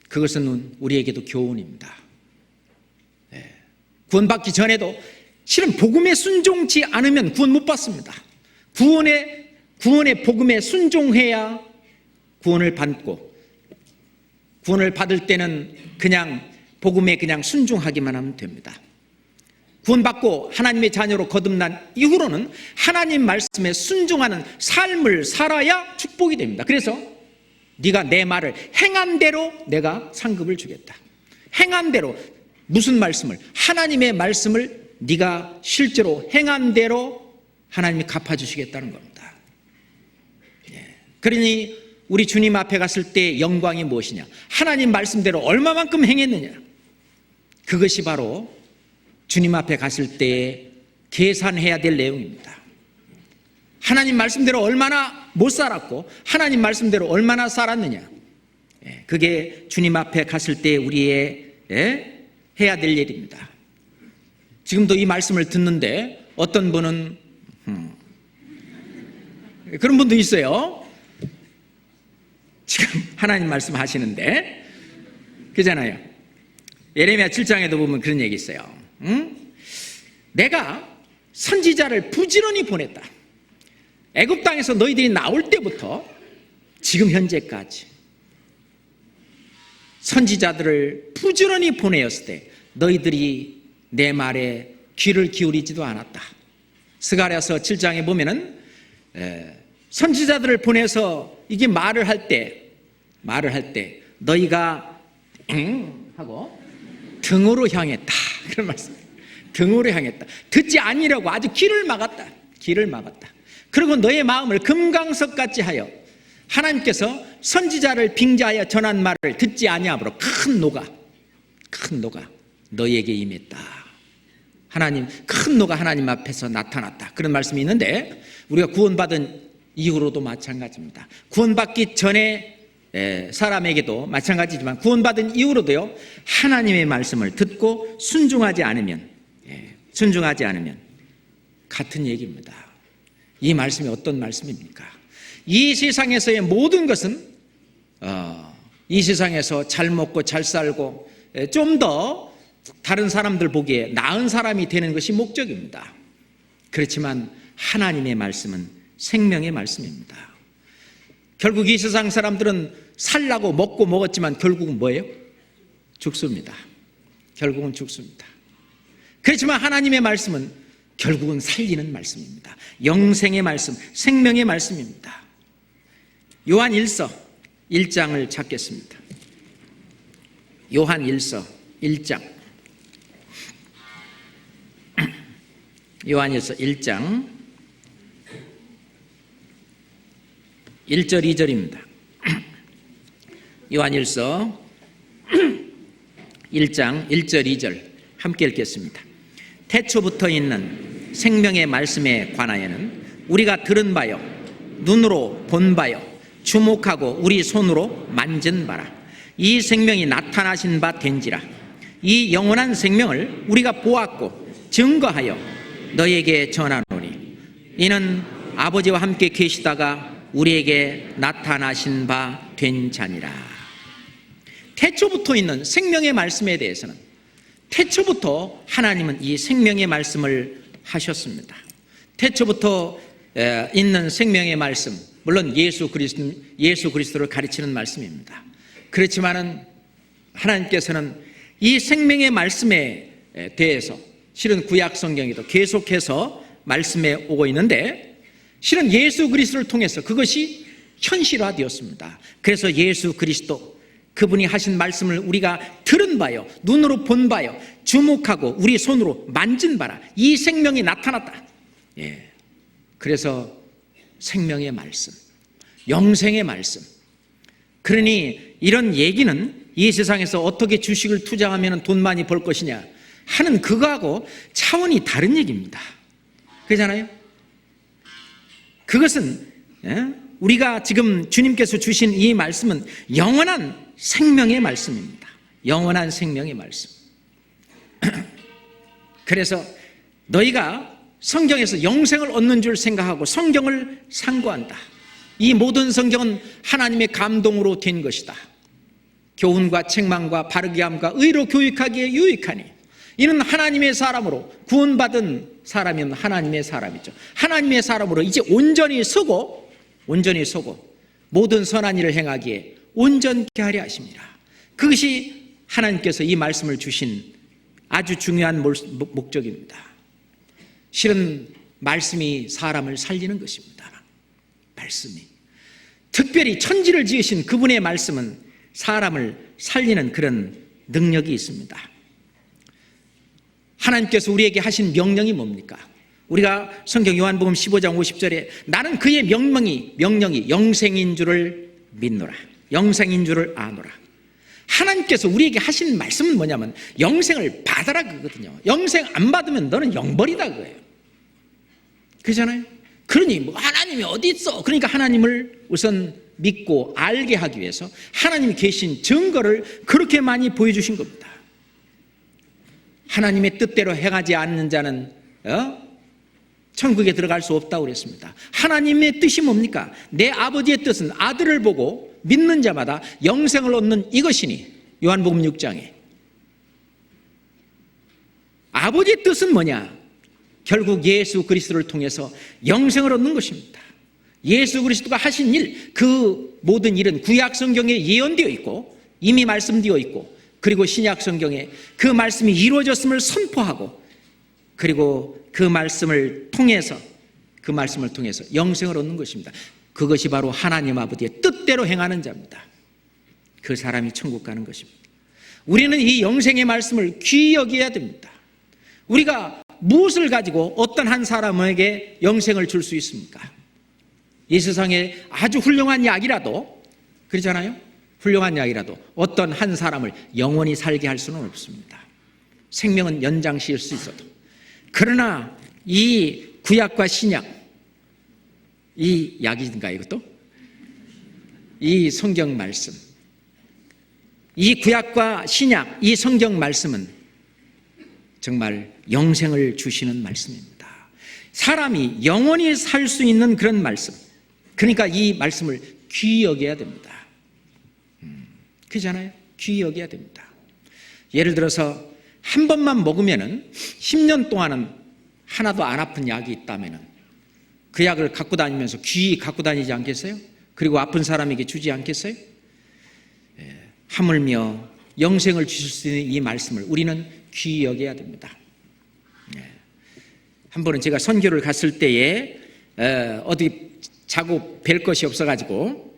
Speaker 1: 그것은 우리에게도 교훈입니다. 구원받기 전에도 실은 복음에 순종치 않으면 구원 못 받습니다. 구원의 복음에 순종해야 구원을 받고, 구원을 받을 때는 그냥 복음에 그냥 순종하기만 하면 됩니다. 구원받고 하나님의 자녀로 거듭난 이후로는 하나님 말씀에 순종하는 삶을 살아야 축복이 됩니다. 그래서 네가 내 말을 행한 대로 내가 상급을 주겠다. 행한 대로, 무슨 말씀을? 하나님의 말씀을 네가 실제로 행한 대로 하나님이 갚아주시겠다는 겁니다. 그러니 우리 주님 앞에 갔을 때 영광이 무엇이냐? 하나님 말씀대로 얼마만큼 행했느냐? 그것이 바로 주님 앞에 갔을 때 계산해야 될 내용입니다. 하나님 말씀대로 얼마나 못 살았고 하나님 말씀대로 얼마나 살았느냐? 그게 주님 앞에 갔을 때 우리의 해야 될 일입니다. 지금도 이 말씀을 듣는데 어떤 분은 그런 분도 있어요. 지금 하나님 말씀 하시는데, 그잖아요. 예레미야 7장에도 보면 그런 얘기 있어요. 내가 선지자를 부지런히 보냈다. 애굽 땅에서 너희들이 나올 때부터 지금 현재까지 선지자들을 부지런히 보내었을 때 너희들이 내 말에 귀를 기울이지도 않았다. 스가랴서 7장에 보면은 선지자들을 보내서 이게 말을 할 때 너희가 하고 등으로 향했다. 그런 말씀. 등으로 향했다. 듣지 아니려고 아주 길을 막았다. 그리고 너의 마음을 금강석같이 하여 하나님께서 선지자를 빙자하여 전한 말을 듣지 아니하므로 큰 노가 너희에게 임했다. 큰 노가 하나님 앞에서 나타났다. 그런 말씀이 있는데 우리가 구원받은 이후로도 마찬가지입니다. 구원받기 전에 사람에게도 마찬가지지만 구원받은 이후로도요, 하나님의 말씀을 듣고 순종하지 않으면 같은 얘기입니다. 이 말씀이 어떤 말씀입니까? 이 세상에서의 모든 것은 이 세상에서 잘 먹고 잘 살고 좀 더 다른 사람들 보기에 나은 사람이 되는 것이 목적입니다. 그렇지만 하나님의 말씀은 생명의 말씀입니다. 결국 이 세상 사람들은 살라고 먹고 먹었지만 결국은 뭐예요? 죽습니다. 결국은 죽습니다. 그렇지만 하나님의 말씀은 결국은 살리는 말씀입니다. 영생의 말씀, 생명의 말씀입니다. 요한 1서 1장을 찾겠습니다. 요한 1서 1장. 요한일서 1장 1절 2절입니다. 요한일서 1장 1절 2절 함께 읽겠습니다. 태초부터 있는 생명의 말씀에 관하여는 우리가 들은 바요 눈으로 본 바요 주목하고 우리 손으로 만진 바라. 이 생명이 나타나신 바 된지라. 이 영원한 생명을 우리가 보았고 증거하여 너희에게 전하노니 이는 아버지와 함께 계시다가 우리에게 나타나신 바 된 자니라. 태초부터 있는 생명의 말씀에 대해서는 태초부터 하나님은 이 생명의 말씀을 하셨습니다. 태초부터 있는 생명의 말씀, 물론 예수 그리스도를 가르치는 말씀입니다. 그렇지만은 하나님께서는 이 생명의 말씀에 대해서 실은 구약 성경에도 계속해서 말씀해 오고 있는데 실은 예수 그리스도를 통해서 그것이 현실화되었습니다. 그래서 예수 그리스도 그분이 하신 말씀을 우리가 들은 바요 눈으로 본 바요 주목하고 우리 손으로 만진 바라. 이 생명이 나타났다. 그래서 생명의 말씀, 영생의 말씀. 그러니 이런 얘기는 이 세상에서 어떻게 주식을 투자하면 돈 많이 벌 것이냐 하는 그거하고 차원이 다른 얘기입니다. 그렇잖아요? 그것은 우리가 지금 주님께서 주신 이 말씀은 영원한 생명의 말씀입니다. 영원한 생명의 말씀. 그래서 너희가 성경에서 영생을 얻는 줄 생각하고 성경을 상고한다. 이 모든 성경은 하나님의 감동으로 된 것이다. 교훈과 책망과 바르게 함과 의로 교육하기에 유익하니 이는 하나님의 사람으로 구원받은 사람이면 하나님의 사람이죠. 하나님의 사람으로 이제 온전히 서고 모든 선한 일을 행하기에 온전케 하려 하십니다. 그것이 하나님께서 이 말씀을 주신 아주 중요한 목적입니다. 실은 말씀이 사람을 살리는 것입니다. 말씀이 특별히 천지를 지으신 그분의 말씀은 사람을 살리는 그런 능력이 있습니다. 하나님께서 우리에게 하신 명령이 뭡니까? 우리가 성경 요한복음 15장 50절에 나는 그의 명령이 영생인 줄을 믿노라. 영생인 줄을 아노라. 하나님께서 우리에게 하신 말씀은 뭐냐면 영생을 받아라 그거거든요. 영생 안 받으면 너는 영벌이다 그거예요. 그렇잖아요? 그러니 뭐 하나님이 어디 있어? 그러니까 하나님을 우선 믿고 알게 하기 위해서 하나님이 계신 증거를 그렇게 많이 보여주신 겁니다. 하나님의 뜻대로 행하지 않는 자는 천국에 들어갈 수 없다고 그랬습니다. 하나님의 뜻이 뭡니까? 내 아버지의 뜻은 아들을 보고 믿는 자마다 영생을 얻는 이것이니 요한복음 6장에 아버지의 뜻은 뭐냐? 결국 예수 그리스도를 통해서 영생을 얻는 것입니다. 예수 그리스도가 하신 일, 그 모든 일은 구약 성경에 예언되어 있고 이미 말씀되어 있고, 그리고 신약 성경에 그 말씀이 이루어졌음을 선포하고, 그리고 그 말씀을 통해서 영생을 얻는 것입니다. 그것이 바로 하나님 아버지의 뜻대로 행하는 자입니다. 그 사람이 천국 가는 것입니다. 우리는 이 영생의 말씀을 귀히 여겨야 됩니다. 우리가 무엇을 가지고 어떤 한 사람에게 영생을 줄 수 있습니까? 이 세상에 아주 훌륭한 약이라도, 그렇잖아요? 훌륭한 약이라도 어떤 한 사람을 영원히 살게 할 수는 없습니다. 생명은 연장시킬 수 있어도. 그러나 이 구약과 신약, 이 약인가 이것도? 이 성경 말씀, 이 구약과 신약, 이 성경 말씀은 정말 영생을 주시는 말씀입니다. 사람이 영원히 살 수 있는 그런 말씀, 그러니까 이 말씀을 귀히 여겨야 됩니다. 그렇잖아요? 귀히 여겨야 됩니다. 예를 들어서 한 번만 먹으면은 10년 동안은 하나도 안 아픈 약이 있다면은 그 약을 갖고 다니면서 귀히 갖고 다니지 않겠어요? 그리고 아픈 사람에게 주지 않겠어요? 하물며 영생을 주실 수 있는 이 말씀을 우리는 귀히 여겨야 됩니다. 한 번은 제가 선교를 갔을 때에 어디 자고 뵐 것이 없어가지고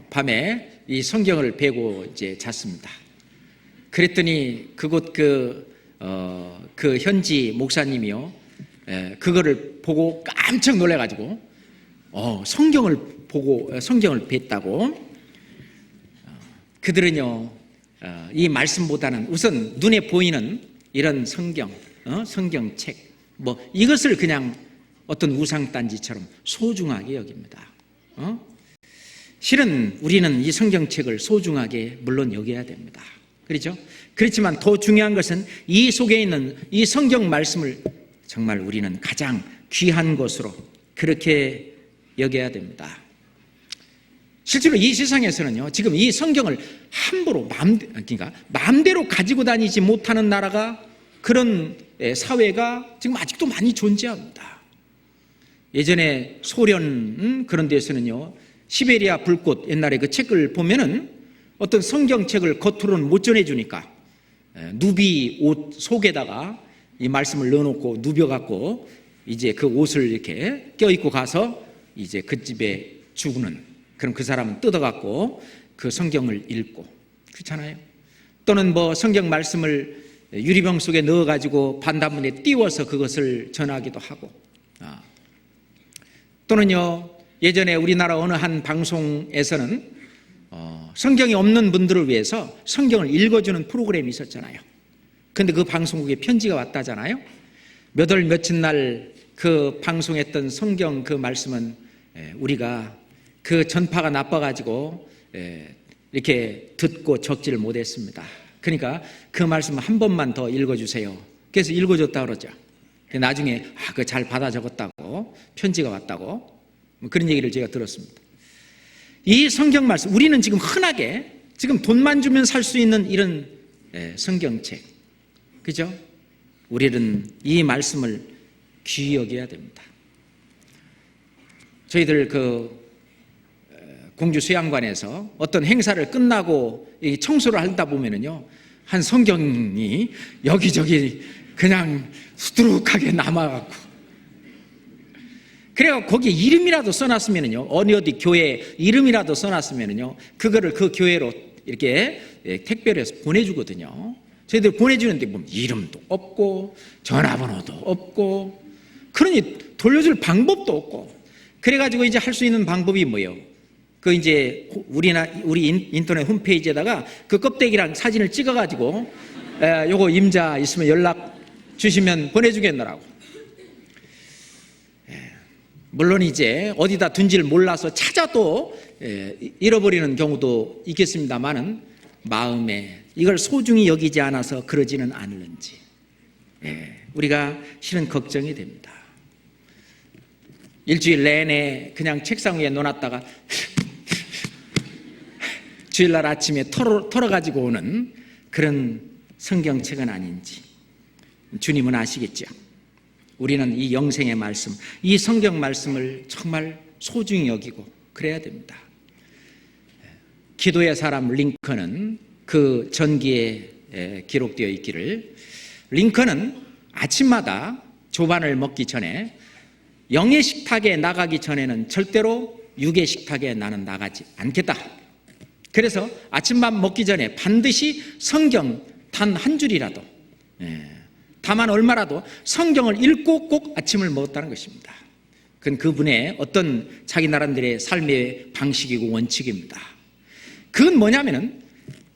Speaker 1: 밤에 이 성경을 베고 이제 잤습니다. 그랬더니 그곳 그 현지 목사님이요, 그거를 보고 깜짝 놀래가지고 성경을 뵀다고. 그들은요, 이 말씀보다는 우선 눈에 보이는 이런 성경책, 이것을 그냥 어떤 우상단지처럼 소중하게 여깁니다. 실은 우리는 이 성경책을 소중하게 물론 여겨야 됩니다. 그렇죠? 그렇지만 더 중요한 것은 이 속에 있는 이 성경 말씀을 정말 우리는 가장 귀한 것으로 그렇게 여겨야 됩니다. 실제로 이 세상에서는요, 지금 이 성경을 함부로 마음대로 가지고 다니지 못하는 나라가, 그런 사회가 지금 아직도 많이 존재합니다. 예전에 소련 그런 데서는요, 시베리아 불꽃, 옛날에 그 책을 보면은 어떤 성경책을 겉으로는 못 전해주니까 누비 옷 속에다가 이 말씀을 넣어놓고 누벼갖고 이제 그 옷을 이렇게 껴입고 가서 이제 그 집에 죽는, 그럼 그 사람은 뜯어갖고 그 성경을 읽고, 그렇잖아요? 또는 성경 말씀을 유리병 속에 넣어가지고 반단문에 띄워서 그것을 전하기도 하고, 또는요, 예전에 우리나라 어느 한 방송에서는 성경이 없는 분들을 위해서 성경을 읽어주는 프로그램이 있었잖아요. 그런데 그 방송국에 편지가 왔다잖아요. 몇 월 며칠 날 그 방송했던 성경 그 말씀은 우리가 그 전파가 나빠가지고 이렇게 듣고 적지를 못했습니다. 그러니까 그 말씀 한 번만 더 읽어주세요. 그래서 읽어줬다 그러죠. 나중에 그거 잘 받아 적었다고 편지가 왔다고, 그런 얘기를 제가 들었습니다. 이 성경 말씀, 우리는 지금 흔하게 지금 돈만 주면 살 수 있는 이런 성경책, 그죠? 우리는 이 말씀을 귀히 여겨야 됩니다. 저희들 공주 수양관에서 어떤 행사를 끝나고 청소를 하다 보면은요, 한 성경이 여기저기 그냥 수두룩하게 남아갖고, 그래서 거기에 이름이라도 써놨으면은요, 어디 교회 이름이라도 써놨으면은요, 그거를 그 교회로 이렇게 택배로 해서 보내주거든요. 저희들 보내주는데 보면 이름도 없고 전화번호도 없고, 그러니 돌려줄 방법도 없고, 그래가지고 이제 할 수 있는 방법이 뭐예요? 이제 우리 인터넷 홈페이지에다가 그 껍데기랑 사진을 찍어가지고 요거 임자 있으면 연락 주시면 보내주겠노라고. 물론 이제 어디다 둔지를 몰라서 찾아도 잃어버리는 경우도 있겠습니다만은, 마음에 이걸 소중히 여기지 않아서 그러지는 않을는지 우리가 실은 걱정이 됩니다. 일주일 내내 그냥 책상 위에 놓아놨다가 주일날 아침에 털어가지고 오는 그런 성경책은 아닌지 주님은 아시겠죠. 우리는 이 영생의 말씀, 이 성경 말씀을 정말 소중히 여기고 그래야 됩니다. 기도의 사람 링컨은 그 전기에 기록되어 있기를, 링컨은 아침마다 조반을 먹기 전에 영의 식탁에 나가기 전에는 절대로 육의 식탁에 나는 나가지 않겠다. 그래서 아침밥 먹기 전에 반드시 성경 단 한 줄이라도, 다만 얼마라도 성경을 읽고 꼭 아침을 먹었다는 것입니다. 그건 그분의 어떤 자기 나름대로의 삶의 방식이고 원칙입니다. 그건 뭐냐면은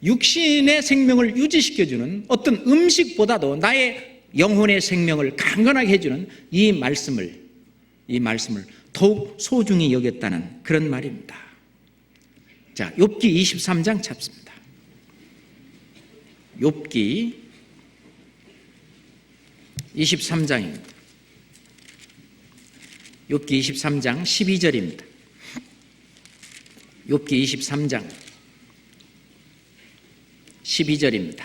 Speaker 1: 육신의 생명을 유지시켜주는 어떤 음식보다도 나의 영혼의 생명을 강건하게 해주는 이 말씀을 더욱 소중히 여겼다는 그런 말입니다. 자, 욥기 23장 찾습니다. 욥기 23장입니다. 욥기 23장 12절입니다. 욥기 23장 12절입니다.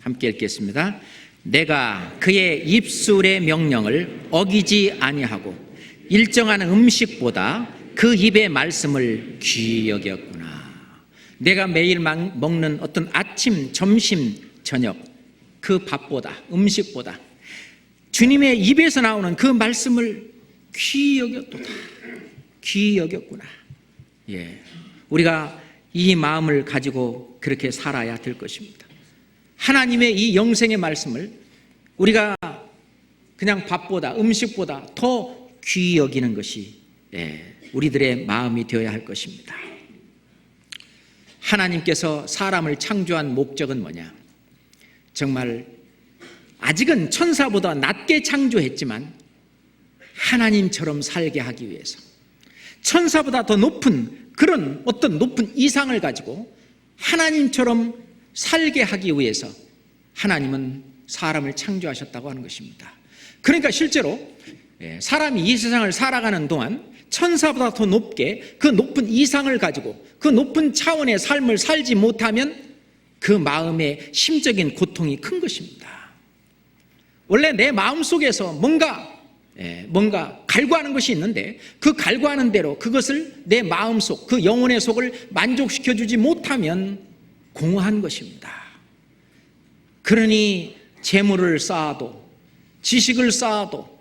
Speaker 1: 함께 읽겠습니다. 내가 그의 입술의 명령을 어기지 아니하고 일정한 음식보다 그 입의 말씀을 귀히 여겼구나. 내가 매일 먹는 어떤 아침, 점심, 저녁 그 밥보다, 음식보다 주님의 입에서 나오는 그 말씀을 귀히 여겼도다. 귀히 여겼구나. 우리가 이 마음을 가지고 그렇게 살아야 될 것입니다. 하나님의 이 영생의 말씀을 우리가 그냥 밥보다, 음식보다 더 귀히 여기는 것이 우리들의 마음이 되어야 할 것입니다. 하나님께서 사람을 창조한 목적은 뭐냐? 정말 아직은 천사보다 낮게 창조했지만 하나님처럼 살게 하기 위해서, 천사보다 더 높은 그런 어떤 높은 이상을 가지고 하나님처럼 살게 하기 위해서 하나님은 사람을 창조하셨다고 하는 것입니다. 그러니까 실제로 사람이 이 세상을 살아가는 동안 천사보다 더 높게 그 높은 이상을 가지고 그 높은 차원의 삶을 살지 못하면 그 마음의 심적인 고통이 큰 것입니다. 원래 내 마음속에서 뭔가 갈구하는 것이 있는데 그 갈구하는 대로 그것을 내 마음속, 그 영혼의 속을 만족시켜주지 못하면 공허한 것입니다. 그러니 재물을 쌓아도, 지식을 쌓아도,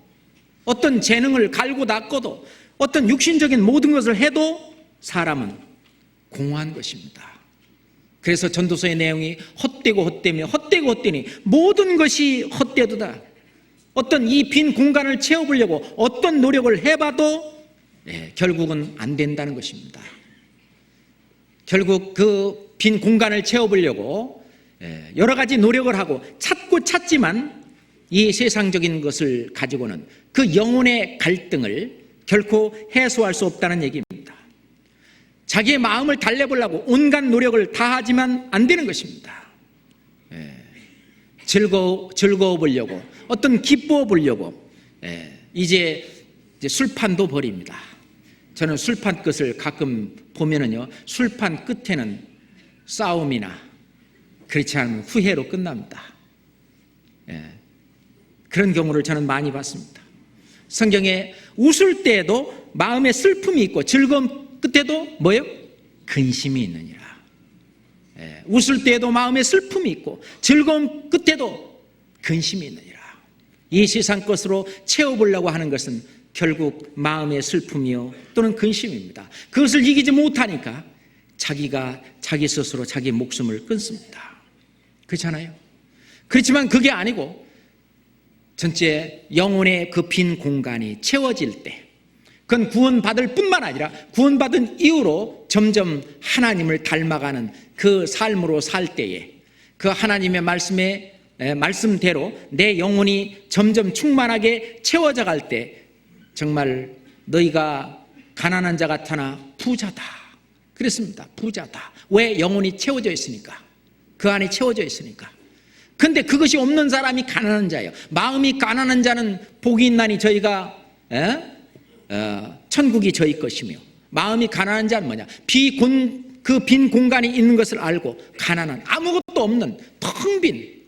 Speaker 1: 어떤 재능을 갈고 닦아도, 어떤 육신적인 모든 것을 해도 사람은 공허한 것입니다. 그래서 전도서의 내용이 헛되고 헛되니 모든 것이 헛되도다. 어떤 이 빈 공간을 채워보려고 어떤 노력을 해봐도 결국은 안 된다는 것입니다. 결국 그 빈 공간을 채워보려고 여러 가지 노력을 하고 찾지만 이 세상적인 것을 가지고는 그 영혼의 갈등을 결코 해소할 수 없다는 얘기입니다. 자기의 마음을 달래보려고 온갖 노력을 다하지만 안 되는 것입니다. 즐거워 보려고, 어떤 기뻐 보려고 이제 술판도 버립니다. 저는 술판 끝을 가끔 보면은요, 술판 끝에는 싸움이나 그렇지 않으면 후회로 끝납니다. 그런 경우를 저는 많이 봤습니다. 성경에 웃을 때에도 마음에 슬픔이 있고 즐거움 끝에도 뭐예요? 근심이 있느니라. 웃을 때에도 마음에 슬픔이 있고 즐거움 끝에도 근심이 있느니라. 이 세상 것으로 채워보려고 하는 것은 결국 마음의 슬픔이요 또는 근심입니다. 그것을 이기지 못하니까 자기가 자기 스스로 자기 목숨을 끊습니다. 그렇잖아요. 그렇지만 그게 아니고 전체 영혼의 그 빈 공간이 채워질 때, 그건 구원받을 뿐만 아니라 구원받은 이후로 점점 하나님을 닮아가는 그 삶으로 살 때에 그 하나님의 말씀대로 내 영혼이 점점 충만하게 채워져 갈 때 정말 너희가 가난한 자 같으나 부자다. 그랬습니다. 부자다. 왜? 영혼이 채워져 있으니까. 그 안에 채워져 있으니까. 근데 그것이 없는 사람이 가난한 자예요. 마음이 가난한 자는 복이 있나니 저희가 천국이 저희 것이며, 마음이 가난한 자는 뭐냐? 그 빈 공간이 있는 것을 알고 가난한, 아무것도 없는 텅 빈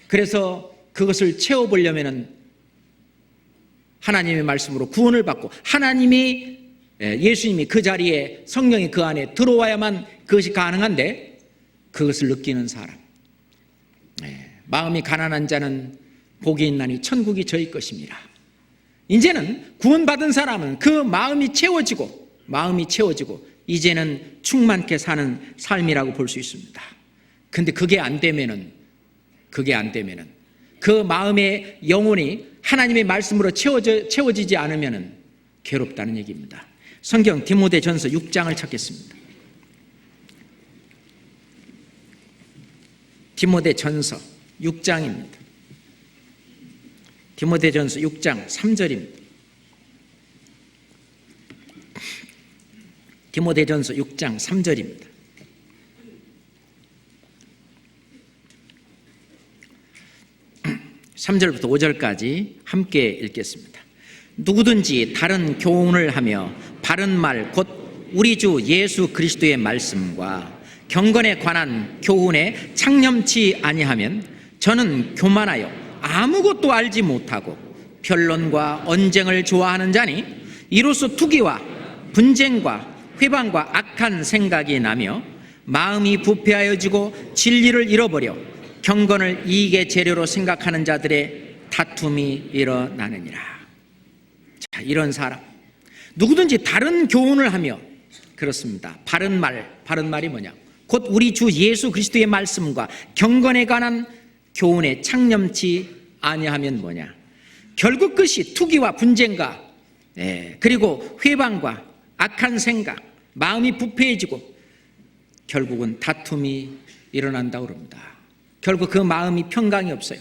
Speaker 1: 그래서 그것을 채워보려면 하나님의 말씀으로 구원을 받고 예수님이 그 자리에 성령이 그 안에 들어와야만 그것이 가능한데 그것을 느끼는 사람. 마음이 가난한 자는 복이 있나니 천국이 저희 것입니다. 이제는 구원받은 사람은 그 마음이 채워지고 이제는 충만케 사는 삶이라고 볼 수 있습니다. 근데 그게 안 되면은 그 마음의 영혼이 하나님의 말씀으로 채워지지 않으면은 괴롭다는 얘기입니다. 성경 디모데전서 6장을 찾겠습니다. 디모데전서 6장입니다. 디모데전서 6장 3절입니다. 디모데전서 6장 3절입니다. (3절부터) (5절까지) 함께 읽겠습니다. 누구든지 다른 교훈을 하며 바른 말 곧 우리 주 예수 그리스도의 말씀과 경건에 관한 교훈에 창념치 아니하면 저는 교만하여 아무것도 알지 못하고 변론과 언쟁을 좋아하는 자니 이로써 투기와 분쟁과 회방과 악한 생각이 나며 마음이 부패하여지고 진리를 잃어버려 경건을 이익의 재료로 생각하는 자들의 다툼이 일어나느니라. 자, 이런 사람 누구든지 다른 교훈을 하며 그렇습니다. 바른 말이 뭐냐? 곧 우리 주 예수 그리스도의 말씀과 경건에 관한 교훈에 창념치 아니하면 뭐냐? 결국 끝이 투기와 분쟁과 그리고 회방과 악한 생각, 마음이 부패해지고 결국은 다툼이 일어난다고 그럽니다. 결국 그 마음이 평강이 없어요.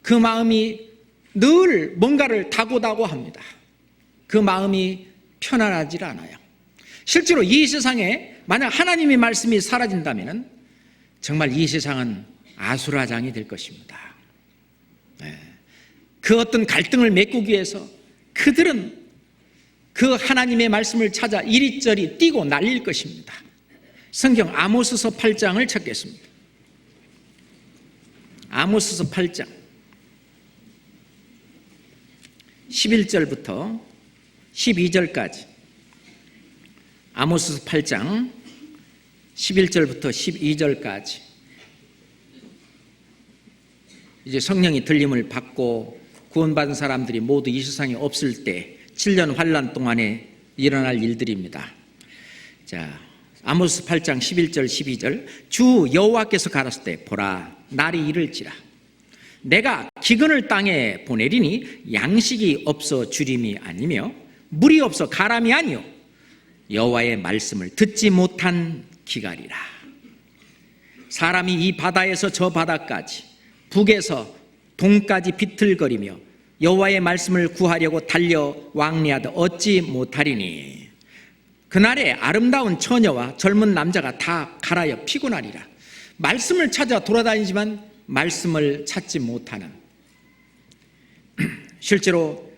Speaker 1: 그 마음이 늘 뭔가를 다고다고 합니다. 그 마음이 편안하지 않아요. 실제로 이 세상에 만약 하나님의 말씀이 사라진다면 정말 이 세상은 아수라장이 될 것입니다. 그 어떤 갈등을 메꾸기 위해서 그들은 그 하나님의 말씀을 찾아 이리저리 뛰고 날릴 것입니다. 성경 아모스서 8장을 찾겠습니다. 아모스서 8장 11절부터 12절까지 아모스서 8장 11절부터 12절까지 이제 성령이 들림을 받고 구원받은 사람들이 모두 이 세상에 없을 때 7년 환난 동안에 일어날 일들입니다. 자, 아모스 8장 11절 12절 주 여호와께서 가라사대 때 보라 날이 이를지라 내가 기근을 땅에 보내리니 양식이 없어 주림이 아니며 물이 없어 가람이 아니요 여호와의 말씀을 듣지 못한 기갈이라. 사람이 이 바다에서 저 바다까지 북에서 동까지 비틀거리며 여호와의 말씀을 구하려고 달려 왕래하되 얻지 못하리니 그날에 아름다운 처녀와 젊은 남자가 다 갈아여 피곤하리라. 말씀을 찾아 돌아다니지만 말씀을 찾지 못하는, 실제로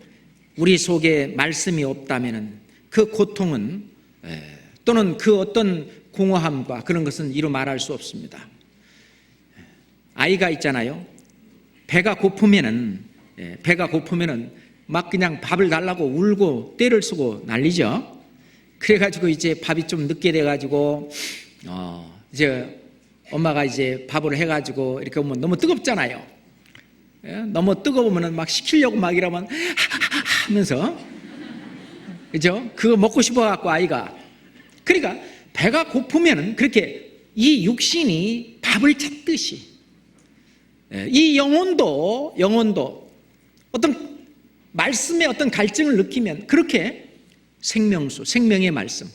Speaker 1: 우리 속에 말씀이 없다면 그 고통은 또는 그 어떤 공허함과 그런 것은 이루 말할 수 없습니다. 아이가 있잖아요. 배가 고프면은 막 그냥 밥을 달라고 울고 떼를 쓰고 난리죠. 그래가지고 이제 밥이 좀 늦게 돼가지고 이제 엄마가 이제 밥을 해가지고 이렇게 오면 너무 뜨겁잖아요. 너무 뜨거우면은 막 식히려고 막 이러면 하면서, 그죠? 그거 먹고 싶어갖고 아이가. 그러니까 배가 고프면은 그렇게 이 육신이 밥을 찾듯이 이 영혼도 어떤 말씀의 어떤 갈증을 느끼면 그렇게 생명수, 생명의 말씀,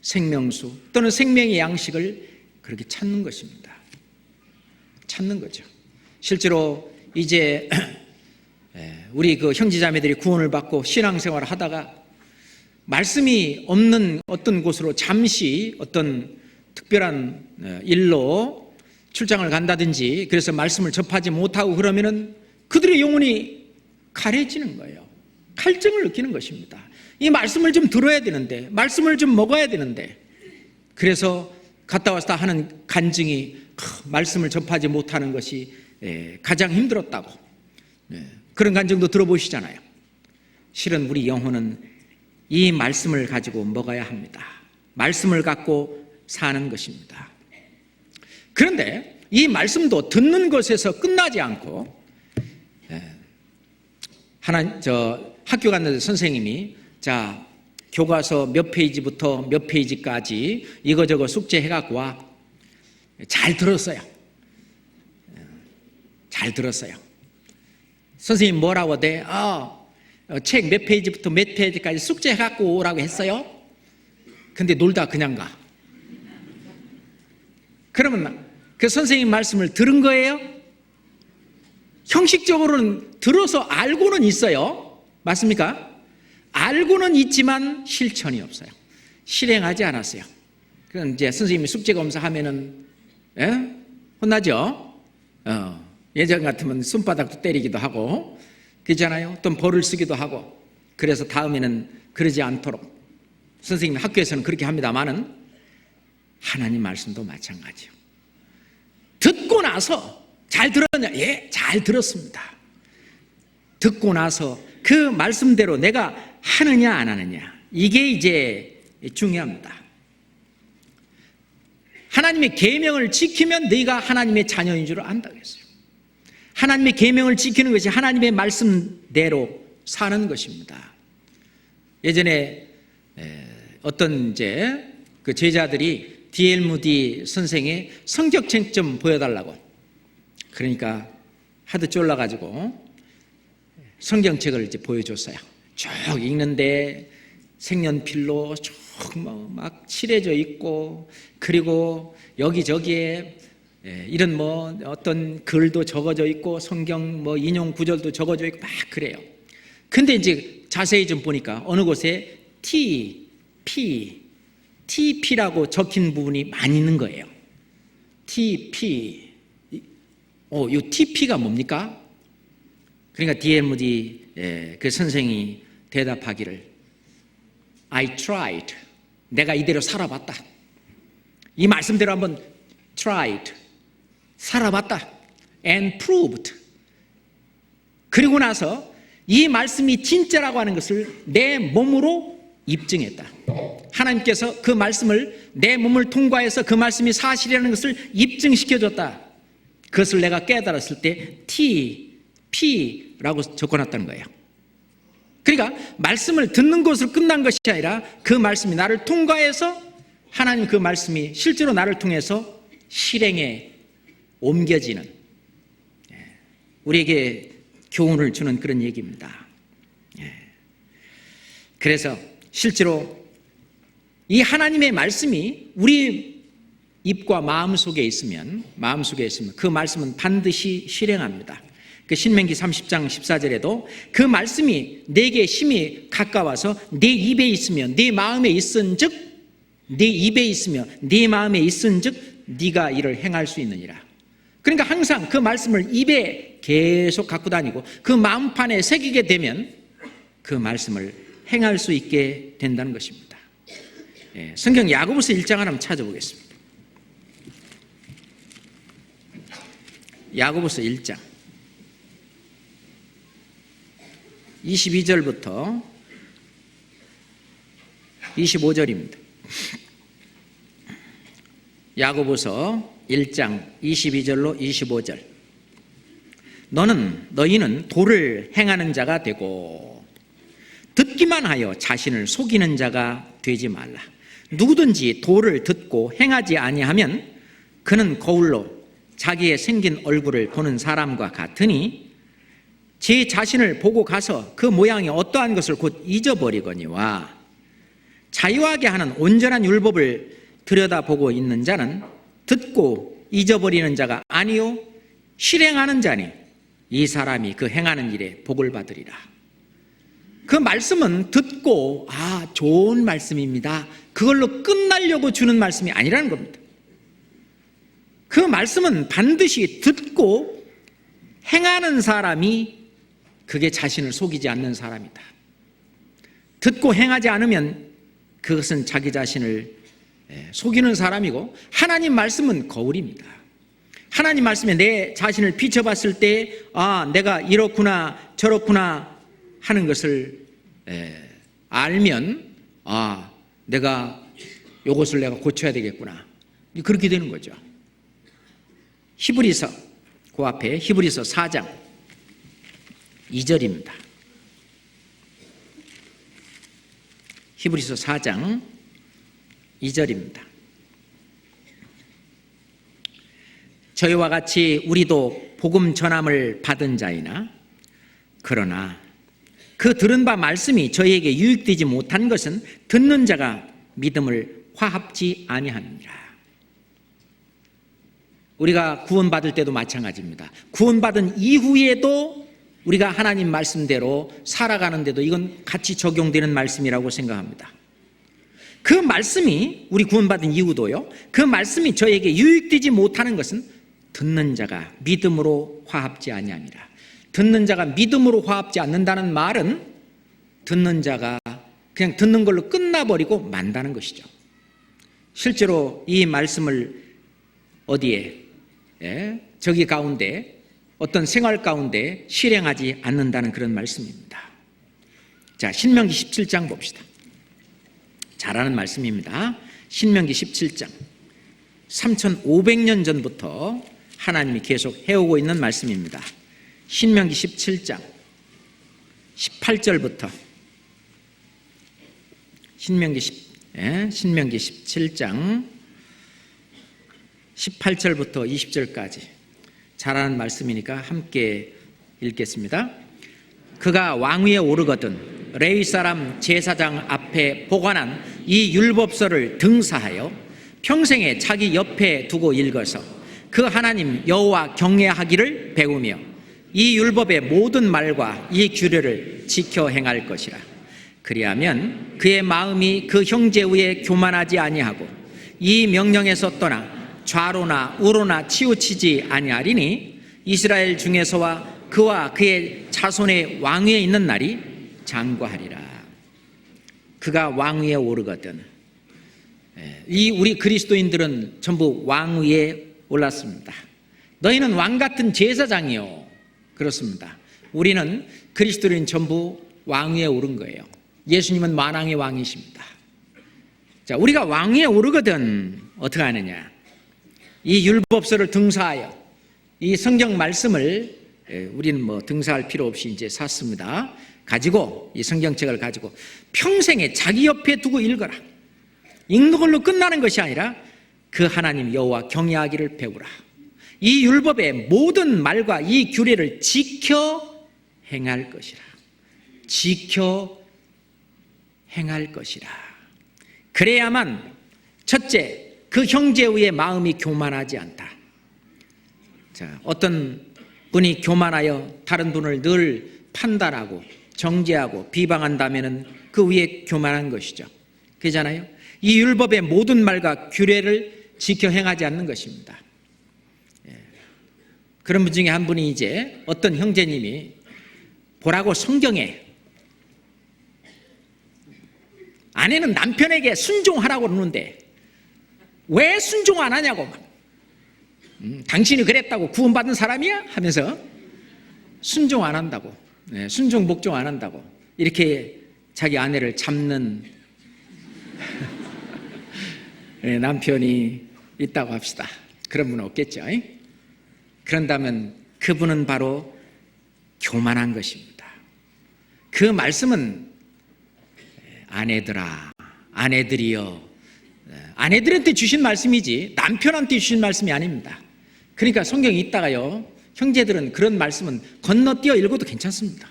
Speaker 1: 생명수 또는 생명의 양식을 그렇게 찾는 것입니다. 찾는 거죠. 실제로 이제 우리 그 형제자매들이 구원을 받고 신앙생활을 하다가 말씀이 없는 어떤 곳으로 잠시 어떤 특별한 일로 출장을 간다든지 그래서 말씀을 접하지 못하고 그러면은 그들의 영혼이 가려지는 거예요. 갈증을 느끼는 것입니다. 이 말씀을 좀 들어야 되는데, 말씀을 좀 먹어야 되는데, 그래서 갔다 왔다 하는 간증이 말씀을 접하지 못하는 것이 가장 힘들었다고 그런 간증도 들어보시잖아요. 실은 우리 영혼은 이 말씀을 가지고 먹어야 합니다. 말씀을 갖고 사는 것입니다. 그런데 이 말씀도 듣는 것에서 끝나지 않고 학교 갔는데 선생님이 자 교과서 몇 페이지부터 몇 페이지까지 이거저거 숙제해갖고 와. 잘 들었어요. 잘 들었어요. 선생님 뭐라고 돼? 책 몇 페이지부터 몇 페이지까지 숙제해갖고 오라고 했어요. 근데 놀다 그냥 가. 그러면 그 선생님 말씀을 들은 거예요? 형식적으로는 들어서 알고는 있어요. 맞습니까? 알고는 있지만 실천이 없어요. 실행하지 않았어요. 그럼 이제 선생님이 숙제 검사하면은 혼나죠? 예전 같으면 손바닥도 때리기도 하고 그렇잖아요. 또 벌을 쓰기도 하고. 그래서 다음에는 그러지 않도록 선생님 학교에서는 그렇게 합니다만은 하나님 말씀도 마찬가지요. 듣고 나서 잘 들었냐? 예, 잘 들었습니다. 듣고 나서 그 말씀대로 내가 하느냐 안 하느냐 이게 이제 중요합니다. 하나님의 계명을 지키면 너희가 하나님의 자녀인 줄 안다고 했어요. 하나님의 계명을 지키는 것이 하나님의 말씀대로 사는 것입니다. 예전에 어떤 이제 그 제자들이 D.L. 무디 선생의 성격책 좀 보여달라고 그러니까 하도 쫄라가지고 성경책을 이제 보여줬어요. 쭉 읽는데 색연필로 쭉 막 칠해져 있고 그리고 여기저기에 이런 뭐 어떤 글도 적어져 있고 성경 뭐 인용 구절도 적어져 있고 막 그래요. 근데 이제 자세히 좀 보니까 어느 곳에 TP라고 적힌 부분이 많이 있는 거예요. TP. 이 TP가 뭡니까? 그러니까 D.L. 무디 그 선생이 대답하기를 I tried. 내가 이대로 살아봤다. 이 말씀대로 한번 tried. 살아봤다. And proved. 그리고 나서 이 말씀이 진짜라고 하는 것을 내 몸으로 입증했다. 하나님께서 그 말씀을 내 몸을 통과해서 그 말씀이 사실이라는 것을 입증시켜줬다. 그것을 내가 깨달았을 때 TP라고 적어놨다는 거예요. 그러니까 말씀을 듣는 것으로 끝난 것이 아니라 그 말씀이 나를 통과해서 하나님 그 말씀이 실제로 나를 통해서 실행에 옮겨지는 우리에게 교훈을 주는 그런 얘기입니다. 그래서 실제로 이 하나님의 말씀이 우리 입과 마음 속에 있으면 그 말씀은 반드시 실행합니다. 그 신명기 30장 14절에도 그 말씀이 내게 심히 가까워서 내 입에 있으며 내 마음에 있은즉 네 입에 있으며 네 마음에 있은즉 네가 이를 행할 수 있느니라. 그러니까 항상 그 말씀을 입에 계속 갖고 다니고 그 마음판에 새기게 되면 그 말씀을 행할 수 있게 된다는 것입니다. 성경 야고보서 1장 한번 찾아보겠습니다. 야고보서 1장 22절부터 25절입니다. 야고보서 1장 22절로 25절. 너희는 도를 행하는 자가 되고 듣기만 하여 자신을 속이는 자가 되지 말라. 누구든지 도를 듣고 행하지 아니하면 그는 거울로 자기의 생긴 얼굴을 보는 사람과 같으니 제 자신을 보고 가서 그 모양이 어떠한 것을 곧 잊어버리거니와 자유하게 하는 온전한 율법을 들여다보고 있는 자는 듣고 잊어버리는 자가 아니요 실행하는 자니 이 사람이 그 행하는 일에 복을 받으리라. 그 말씀은 듣고 좋은 말씀입니다. 그걸로 끝나려고 주는 말씀이 아니라는 겁니다. 그 말씀은 반드시 듣고 행하는 사람이 그게 자신을 속이지 않는 사람이다. 듣고 행하지 않으면 그것은 자기 자신을 속이는 사람이고 하나님 말씀은 거울입니다. 하나님 말씀에 내 자신을 비춰봤을 때 내가 이렇구나 저렇구나 하는 것을 알면 내가 이것을 내가 고쳐야 되겠구나, 그렇게 되는 거죠. 히브리서, 그 앞에 히브리서 4장 2절입니다. 히브리서 4장 2절입니다. 저희와 같이 우리도 복음 전함을 받은 자이나 그러나 그 들은 바 말씀이 저희에게 유익되지 못한 것은 듣는 자가 믿음을 화합지 아니하느니라. 우리가 구원받을 때도 마찬가지입니다. 구원받은 이후에도 우리가 하나님 말씀대로 살아가는데도 이건 같이 적용되는 말씀이라고 생각합니다. 그 말씀이, 우리 구원받은 이후도요, 그 말씀이 저에게 유익되지 못하는 것은 듣는 자가 믿음으로 화합지 아니하니라. 듣는 자가 믿음으로 화합지 않는다는 말은 듣는 자가 그냥 듣는 걸로 끝나버리고 만다는 것이죠. 실제로 이 말씀을 어디에, 저기 가운데 어떤 생활 가운데 실행하지 않는다는 그런 말씀입니다. 자, 신명기 17장 봅시다. 잘 아는 말씀입니다. 신명기 17장. 3500년 전부터 하나님이 계속 해오고 있는 말씀입니다. 신명기 17장 18절부터 신명기 17장 18절부터 20절까지 잘 아는 말씀이니까 함께 읽겠습니다. 그가 왕위에 오르거든 레위 사람 제사장 앞에 보관한 이 율법서를 등사하여 평생에 자기 옆에 두고 읽어서 그 하나님 여호와 경외하기를 배우며 이 율법의 모든 말과 이 규례를 지켜 행할 것이라. 그리하면 그의 마음이 그 형제 위에 교만하지 아니하고 이 명령에서 떠나 좌로나 우로나 치우치지 아니하리니 이스라엘 중에서와 그와 그의 자손의 왕위에 있는 날이 장구하리라. 그가 왕위에 오르거든. 이 우리 그리스도인들은 전부 왕위에 올랐습니다. 너희는 왕같은 제사장이요. 그렇습니다. 우리는 그리스도인 전부 왕위에 오른 거예요. 예수님은 만왕의 왕이십니다. 자, 우리가 왕위에 오르거든 어떻게 하느냐? 이 율법서를 등사하여 이 성경 말씀을 우리는 뭐 등사할 필요 없이 이제 샀습니다. 가지고 이 성경책을 가지고 평생에 자기 옆에 두고 읽어라. 읽는 걸로 끝나는 것이 아니라 그 하나님 여호와 경외하기를 배우라. 이 율법의 모든 말과 이 규례를 지켜 행할 것이라. 지켜 행할 것이라. 그래야만 첫째, 그 형제 위에 마음이 교만하지 않다. 자, 어떤 분이 교만하여 다른 분을 늘 판단하고 정죄하고 비방한다면은 그 위에 교만한 것이죠. 그렇잖아요. 이 율법의 모든 말과 규례를 지켜 행하지 않는 것입니다. 그런 분 중에 한 분이 이제 어떤 형제님이 보라고 성경에 아내는 남편에게 순종하라고 그러는데 왜 순종 안 하냐고 막. 당신이 그랬다고 구원받은 사람이야? 하면서 순종 안 한다고, 순종 복종 안 한다고 이렇게 자기 아내를 잡는 남편이 있다고 합시다. 그런 분은 없겠죠. 그런다면 그분은 바로 교만한 것입니다. 그 말씀은 아내들아, 아내들이여, 아내들한테 주신 말씀이지 남편한테 주신 말씀이 아닙니다. 그러니까 성경에 있다가요, 형제들은 그런 말씀은 건너뛰어 읽어도 괜찮습니다.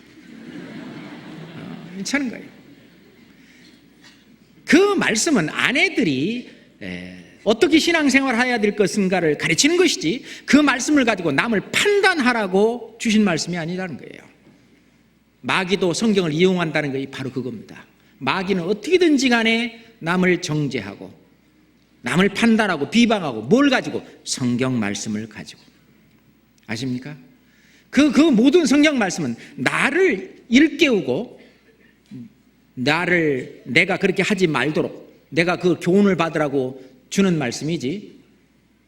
Speaker 1: 괜찮은 거예요. 그 말씀은 아내들이 어떻게 신앙생활을 해야 될 것인가를 가르치는 것이지 그 말씀을 가지고 남을 판단하라고 주신 말씀이 아니라는 거예요. 마귀도 성경을 이용한다는 것이 바로 그겁니다. 마귀는 어떻게든지 간에 남을 정죄하고 남을 판단하고 비방하고 뭘 가지고? 성경 말씀을 가지고. 아십니까? 그 모든 성경 말씀은 나를 일깨우고 나를 내가 그렇게 하지 말도록 내가 그 교훈을 받으라고 주는 말씀이지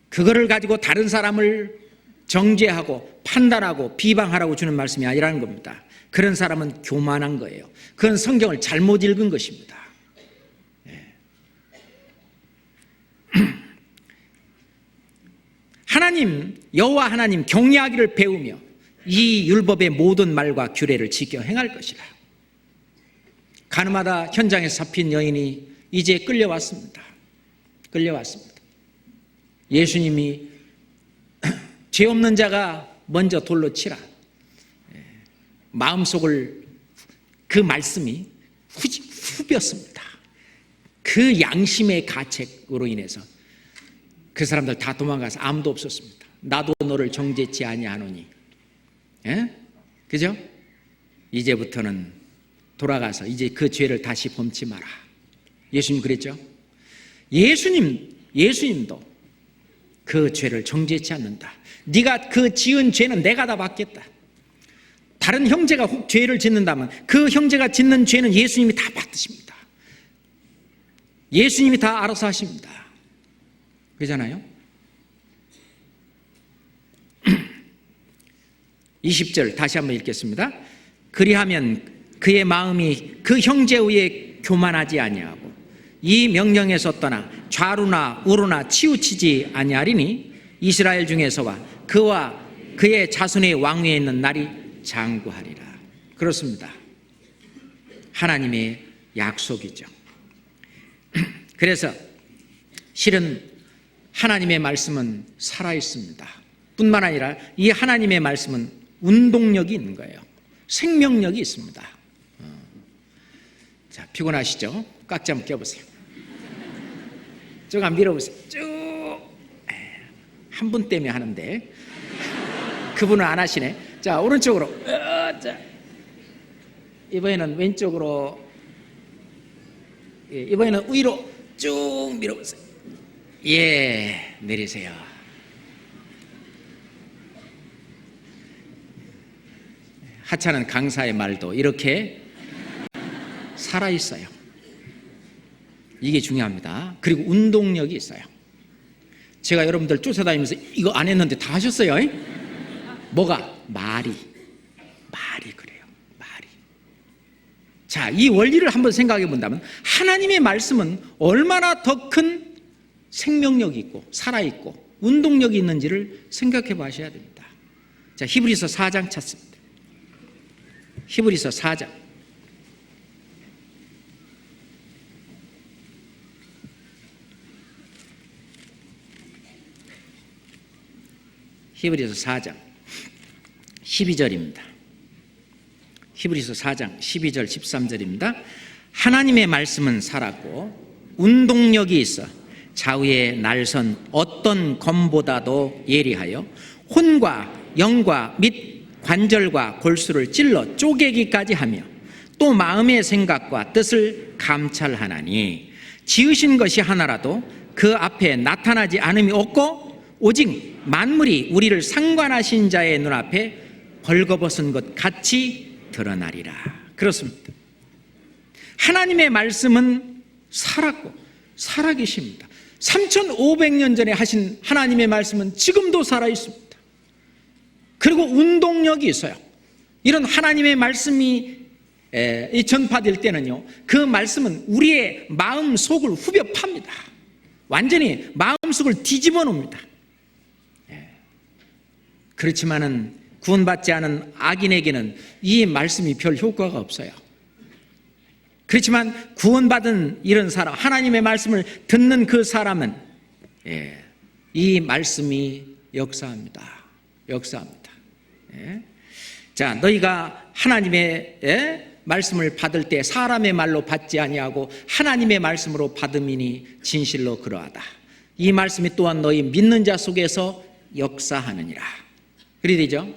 Speaker 1: 그거를 가지고 다른 사람을 정죄하고 판단하고 비방하라고 주는 말씀이 아니라는 겁니다. 그런 사람은 교만한 거예요. 그건 성경을 잘못 읽은 것입니다. 하나님, 여호와 하나님 경외하기를 배우며 이 율법의 모든 말과 규례를 지켜 행할 것이라. 가늠하다 현장에 잡힌 여인이 이제 끌려왔습니다. 예수님이 죄 없는 자가 먼저 돌로 치라. 마음속을 그 말씀이 후볐습니다. 그 양심의 가책으로 인해서 그 사람들 다 도망가서 아무도 없었습니다. 나도 너를 정죄치 아니하노니. 그죠? 이제부터는 돌아가서 이제 그 죄를 다시 범치 마라. 예수님 그랬죠? 예수님도 그 죄를 정죄치 않는다. 네가 그 지은 죄는 내가 다 받겠다. 다른 형제가 혹 죄를 짓는다면 그 형제가 짓는 죄는 예수님이 다 받으십니다. 예수님이 다 알아서 하십니다. 그러잖아요? 20절 다시 한번 읽겠습니다. 그리하면 그의 마음이 그 형제 위에 교만하지 아니하고 이 명령에서 떠나 좌루나 우루나 치우치지 아니하리니 이스라엘 중에서와 그와 그의 자손의 왕위에 있는 날이 장구하리라. 그렇습니다. 하나님의 약속이죠. 그래서 실은 하나님의 말씀은 살아있습니다. 뿐만 아니라 이 하나님의 말씀은 운동력이 있는 거예요. 생명력이 있습니다. 자, 피곤하시죠? 깍지 한번 껴보세요. 쭉 한번 밀어보세요. 쭉. 한 분 때문에 하는데 그분은 안 하시네. 자, 오른쪽으로. 자. 이번에는 왼쪽으로. 이번에는 위로 쭉 밀어보세요. 예, 내리세요. 하찮은 강사의 말도 이렇게 살아있어요. 이게 중요합니다. 그리고 운동력이 있어요. 제가 여러분들 쫓아다니면서 이거 안 했는데 다 하셨어요. 뭐가? 말이 그래요. 말이. 자, 이 원리를 한번 생각해 본다면 하나님의 말씀은 얼마나 더 큰 생명력이 있고 살아있고 운동력이 있는지를 생각해 보셔야 됩니다. 자, 히브리서 4장 찾습니다. 히브리서 4장. 히브리서 4장 12절입니다. 히브리서 4장 12절 13절입니다. 하나님의 말씀은 살았고 운동력이 있어 좌우의 날선 어떤 검보다도 예리하여 혼과 영과 및 관절과 골수를 찔러 쪼개기까지 하며 또 마음의 생각과 뜻을 감찰하나니 지으신 것이 하나라도 그 앞에 나타나지 않음이 없고 오직 만물이 우리를 상관하신 자의 눈앞에 벌거벗은 것 같이 드러나리라. 그렇습니다. 하나님의 말씀은 살았고 살아계십니다. 3500년 전에 하신 하나님의 말씀은 지금도 살아있습니다. 그리고 운동력이 있어요. 이런 하나님의 말씀이 전파될 때는요, 그 말씀은 우리의 마음속을 후벼 팝니다. 완전히 마음속을 뒤집어 놓습니다. 그렇지만은 구원받지 않은 악인에게는 이 말씀이 별 효과가 없어요. 그렇지만 구원받은 이런 사람, 하나님의 말씀을 듣는 그 사람은 이 말씀이 역사합니다. 자, 너희가 하나님의 말씀을 받을 때 사람의 말로 받지 아니하고 하나님의 말씀으로 받음이니 진실로 그러하다. 이 말씀이 또한 너희 믿는 자 속에서 역사하느니라. 그리 되죠?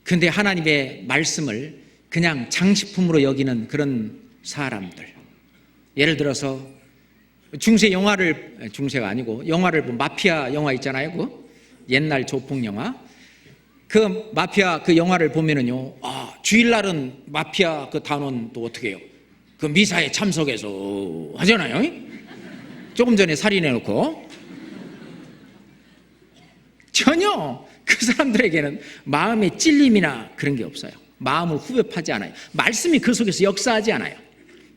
Speaker 1: 그런데 하나님의 말씀을 그냥 장식품으로 여기는 그런 사람들, 예를 들어서 중세가 아니고 영화를 보면 마피아 영화 있잖아요. 그 옛날 조폭 영화. 그 마피아 그 영화를 보면은요, 주일날은 마피아 그 단원 또 어떻게 해요? 그 미사에 참석해서 하잖아요. 조금 전에 살인해놓고. 전혀 그 사람들에게는 마음의 찔림이나 그런 게 없어요. 마음을 후벼파지 않아요. 말씀이 그 속에서 역사하지 않아요.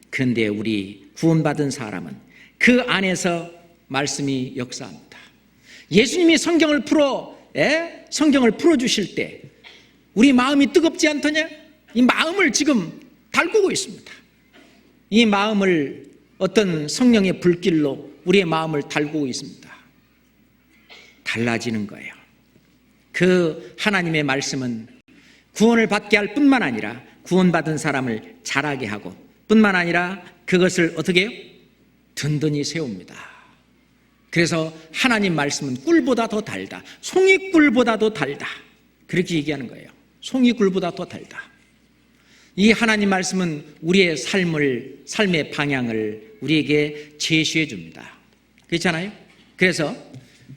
Speaker 1: 그런데 우리 구원받은 사람은 그 안에서 말씀이 역사합니다. 예수님이 성경을 풀어주실 때 우리 마음이 뜨겁지 않더냐? 이 마음을 지금 달구고 있습니다. 이 마음을 어떤 성령의 불길로 우리의 마음을 달구고 있습니다. 달라지는 거예요. 그 하나님의 말씀은 구원을 받게 할 뿐만 아니라 구원받은 사람을 자라게 하고 뿐만 아니라 그것을 어떻게 해요? 든든히 세웁니다. 그래서 하나님 말씀은 꿀보다 더 달다. 송이꿀보다도 달다. 그렇게 얘기하는 거예요. 송이꿀보다 더 달다. 이 하나님 말씀은 우리의 삶의 방향을 우리에게 제시해 줍니다. 그렇잖아요? 그래서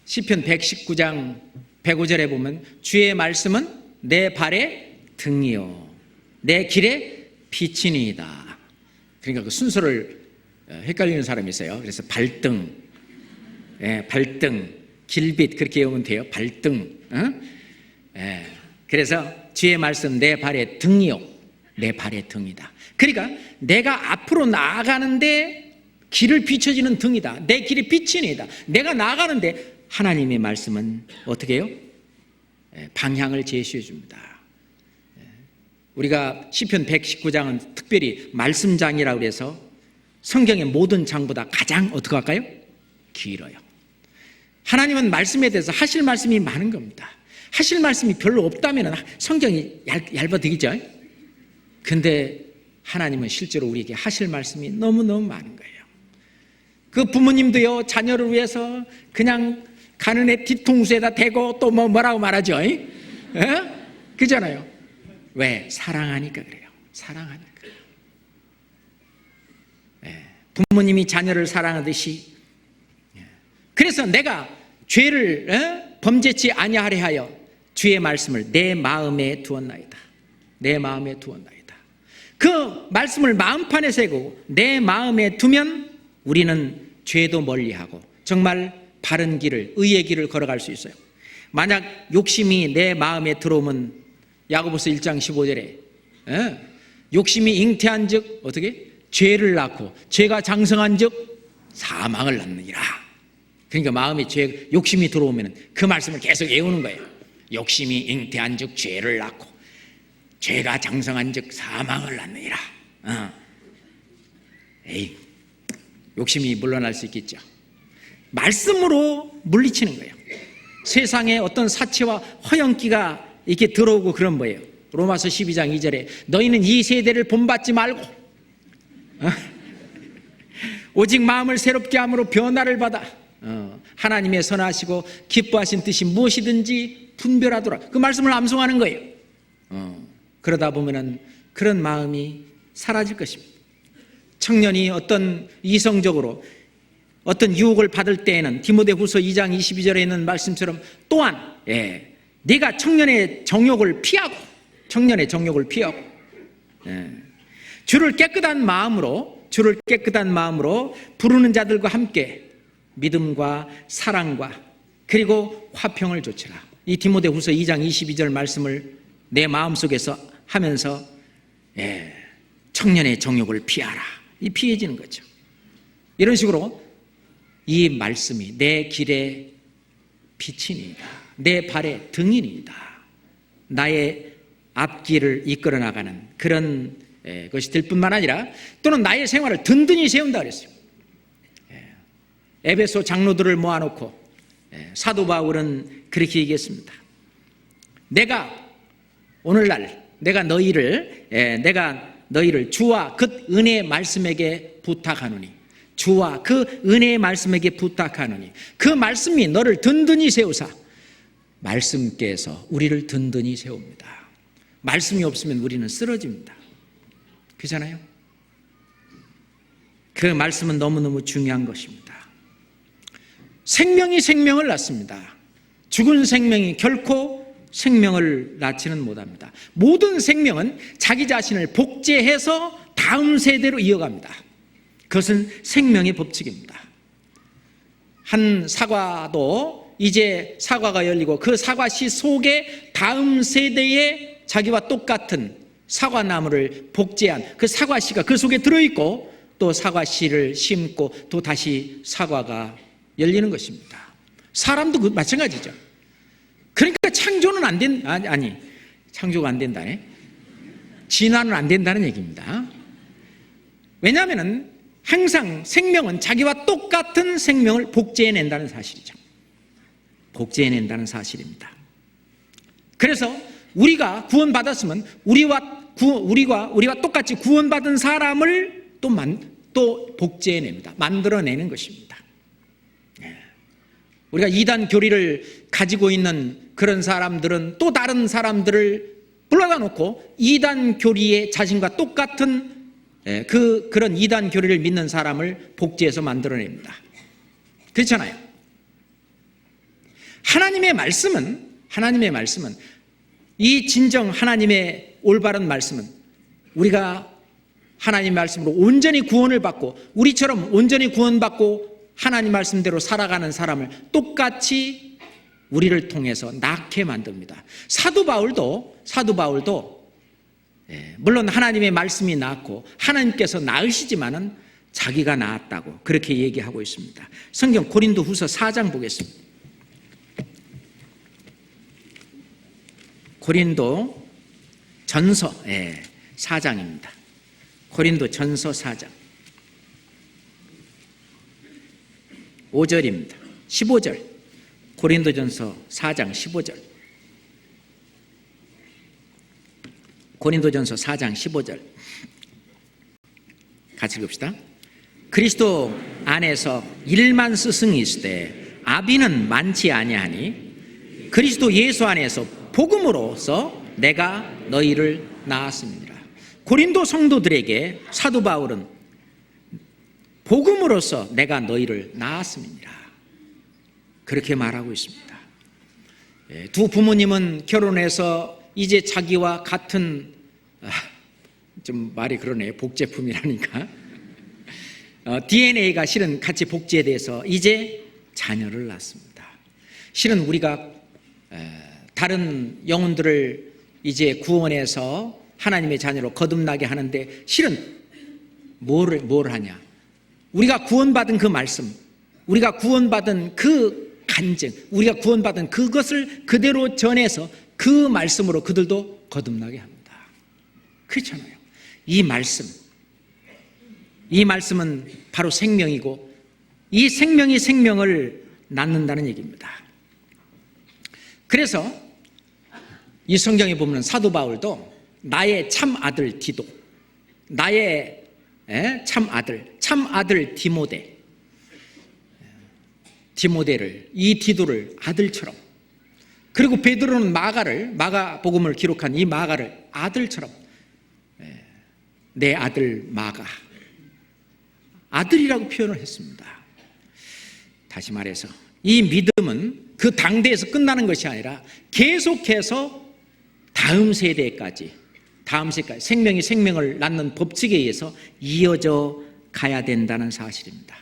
Speaker 1: 시편 119장 105절에 보면 주의 말씀은 내 발의 등이요 내 길의 빛이니이다. 그러니까 그 순서를 헷갈리는 사람이 있어요. 그래서 발등, 발등, 길빛 그렇게 외우면 돼요. 발등. 그래서 주의 말씀 내 발의 등이요 내 발의 등이다. 그러니까 내가 앞으로 나아가는데 길을 비춰주는 등이다. 내 길이 빛이니다. 내가 나아가는데 하나님의 말씀은 어떻게 해요? 방향을 제시해 줍니다. 우리가 시편 119장은 특별히 말씀장이라고 해서 성경의 모든 장보다 가장 어떻게 할까요? 길어요. 하나님은 말씀에 대해서 하실 말씀이 많은 겁니다. 하실 말씀이 별로 없다면 성경이 얇아지겠죠? 근데 하나님은 실제로 우리에게 하실 말씀이 너무너무 많은 거예요. 그 부모님도요, 자녀를 위해서 그냥 가는 애 뒤통수에다 대고 또 뭐라고 말하죠? 그잖아요. 왜? 사랑하니까 그래요. 사랑하니까. 부모님이 자녀를 사랑하듯이. 그래서 내가 죄를 범죄치 아니하려 하여 주의 말씀을 내 마음에 두었나이다. 내 마음에 두었나이다. 그 말씀을 마음판에 새고 내 마음에 두면 우리는 죄도 멀리하고 정말 바른 길을, 의의 길을 걸어갈 수 있어요. 만약 욕심이 내 마음에 들어오면 야고보서 1장 15절에 욕심이 잉태한 즉 어떻게? 죄를 낳고 죄가 장성한 즉 사망을 낳느니라. 그러니까 마음에 욕심이 들어오면 그 말씀을 계속 외우는 거예요. 욕심이 잉태한 즉 죄를 낳고 죄가 장성한 즉 사망을 낳느니라. 욕심이 물러날 수 있겠죠. 말씀으로 물리치는 거예요. 세상에 어떤 사치와 허영기가 이렇게 들어오고 그런 거예요. 로마서 12장 2절에 너희는 이 세대를 본받지 말고 오직 마음을 새롭게 함으로 변화를 받아 하나님의 선하시고 기뻐하신 뜻이 무엇이든지 분별하더라. 그 말씀을 암송하는 거예요. 그러다 보면은 그런 마음이 사라질 것입니다. 청년이 어떤 이성적으로 어떤 유혹을 받을 때에는 디모데후서 2장 22절에 있는 말씀처럼 또한 네가 청년의 정욕을 피하고 주를 깨끗한 마음으로 부르는 자들과 함께 믿음과 사랑과 그리고 화평을 조치라. 이 디모데후서 2장 22절 말씀을 내 마음속에서 하면서 청년의 정욕을 피하라. 이 피해지는 거죠. 이런 식으로 이 말씀이 내 길의 빛이니이다. 내 발의 등이니이다. 나의 앞길을 이끌어 나가는 그런 것이 될 뿐만 아니라 또는 나의 생활을 든든히 세운다 그랬어요. 에베소 장로들을 모아놓고 사도 바울은 그렇게 얘기했습니다. 오늘날 내가 너희를 주와 그 은혜의 말씀에게 부탁하노니 주와 그 은혜의 말씀에게 부탁하노니 그 말씀이 너를 든든히 세우사 말씀께서 우리를 든든히 세웁니다. 말씀이 없으면 우리는 쓰러집니다. 그렇잖아요? 그 말씀은 너무너무 중요한 것입니다. 생명이 생명을 낳습니다. 죽은 생명이 결코 생명을 낳지는 못합니다. 모든 생명은 자기 자신을 복제해서 다음 세대로 이어갑니다. 그것은 생명의 법칙입니다. 한 사과도 이제 사과가 열리고 그 사과씨 속에 다음 세대에 자기와 똑같은 사과나무를 복제한 그 사과씨가 그 속에 들어있고 또 사과씨를 심고 또 다시 사과가 열리는 것입니다. 사람도 마찬가지죠. 그러니까 창조는 안 된, 창조가 안 된다. 진화는 안 된다는 얘기입니다. 왜냐하면 항상 생명은 자기와 똑같은 생명을 복제해낸다는 사실이죠. 복제해낸다는 사실입니다. 그래서 우리가 구원받았으면 우리와 똑같이 구원받은 사람을 또 복제해냅니다. 만들어내는 것입니다. 우리가 이단 교리를 가지고 있는 그런 사람들은 또 다른 사람들을 불러다 놓고 이단 교리의 자신과 똑같은 그런 이단 교리를 믿는 사람을 복제해서 만들어냅니다. 그렇잖아요. 하나님의 말씀은 이 진정 하나님의 올바른 말씀은 우리가 하나님 말씀으로 온전히 구원을 받고 우리처럼 온전히 구원받고 하나님 말씀대로 살아가는 사람을 똑같이 우리를 통해서 낳게 만듭니다. 사도 바울도 물론 하나님의 말씀이 낳았고 하나님께서 낳으시지만은 자기가 낳았다고 그렇게 얘기하고 있습니다. 성경 고린도후서 4장 보겠습니다. 고린도 전서 4장입니다. 고린도 전서 4장 5절입니다. 15절 고린도전서 4장 15절 고린도전서 4장 15절 같이 읽읍시다. 그리스도 안에서 1만 스승이 있으되 아비는 많지 아니하니 그리스도 예수 안에서 복음으로서 내가 너희를 낳았습니다. 고린도 성도들에게 사도 바울은 복음으로서 내가 너희를 낳았습니다. 그렇게 말하고 있습니다. 두 부모님은 결혼해서 이제 자기와 같은 좀 말이 그러네요. 복제품이라니까 DNA가 실은 같이 복제돼서 이제 자녀를 낳습니다. 실은 우리가 다른 영혼들을 이제 구원해서 하나님의 자녀로 거듭나게 하는데 실은 뭘 하냐? 우리가 구원받은 그 말씀, 우리가 구원받은 그 간증, 우리가 구원받은 그것을 그대로 전해서 그 말씀으로 그들도 거듭나게 합니다. 그렇잖아요. 이 말씀은 바로 생명이고 이 생명이 생명을 낳는다는 얘기입니다. 그래서 이 성경에 보면 사도 바울도 나의 참 아들 디도, 나의 참 아들 디모데를, 이 디도를 아들처럼, 그리고 베드로는 마가복음을 기록한 이 마가를 아들처럼, 내 아들 마가, 아들이라고 표현을 했습니다. 다시 말해서 이 믿음은 그 당대에서 끝나는 것이 아니라 계속해서 다음 세대까지 생명이 생명을 낳는 법칙에 의해서 이어져 가야 된다는 사실입니다.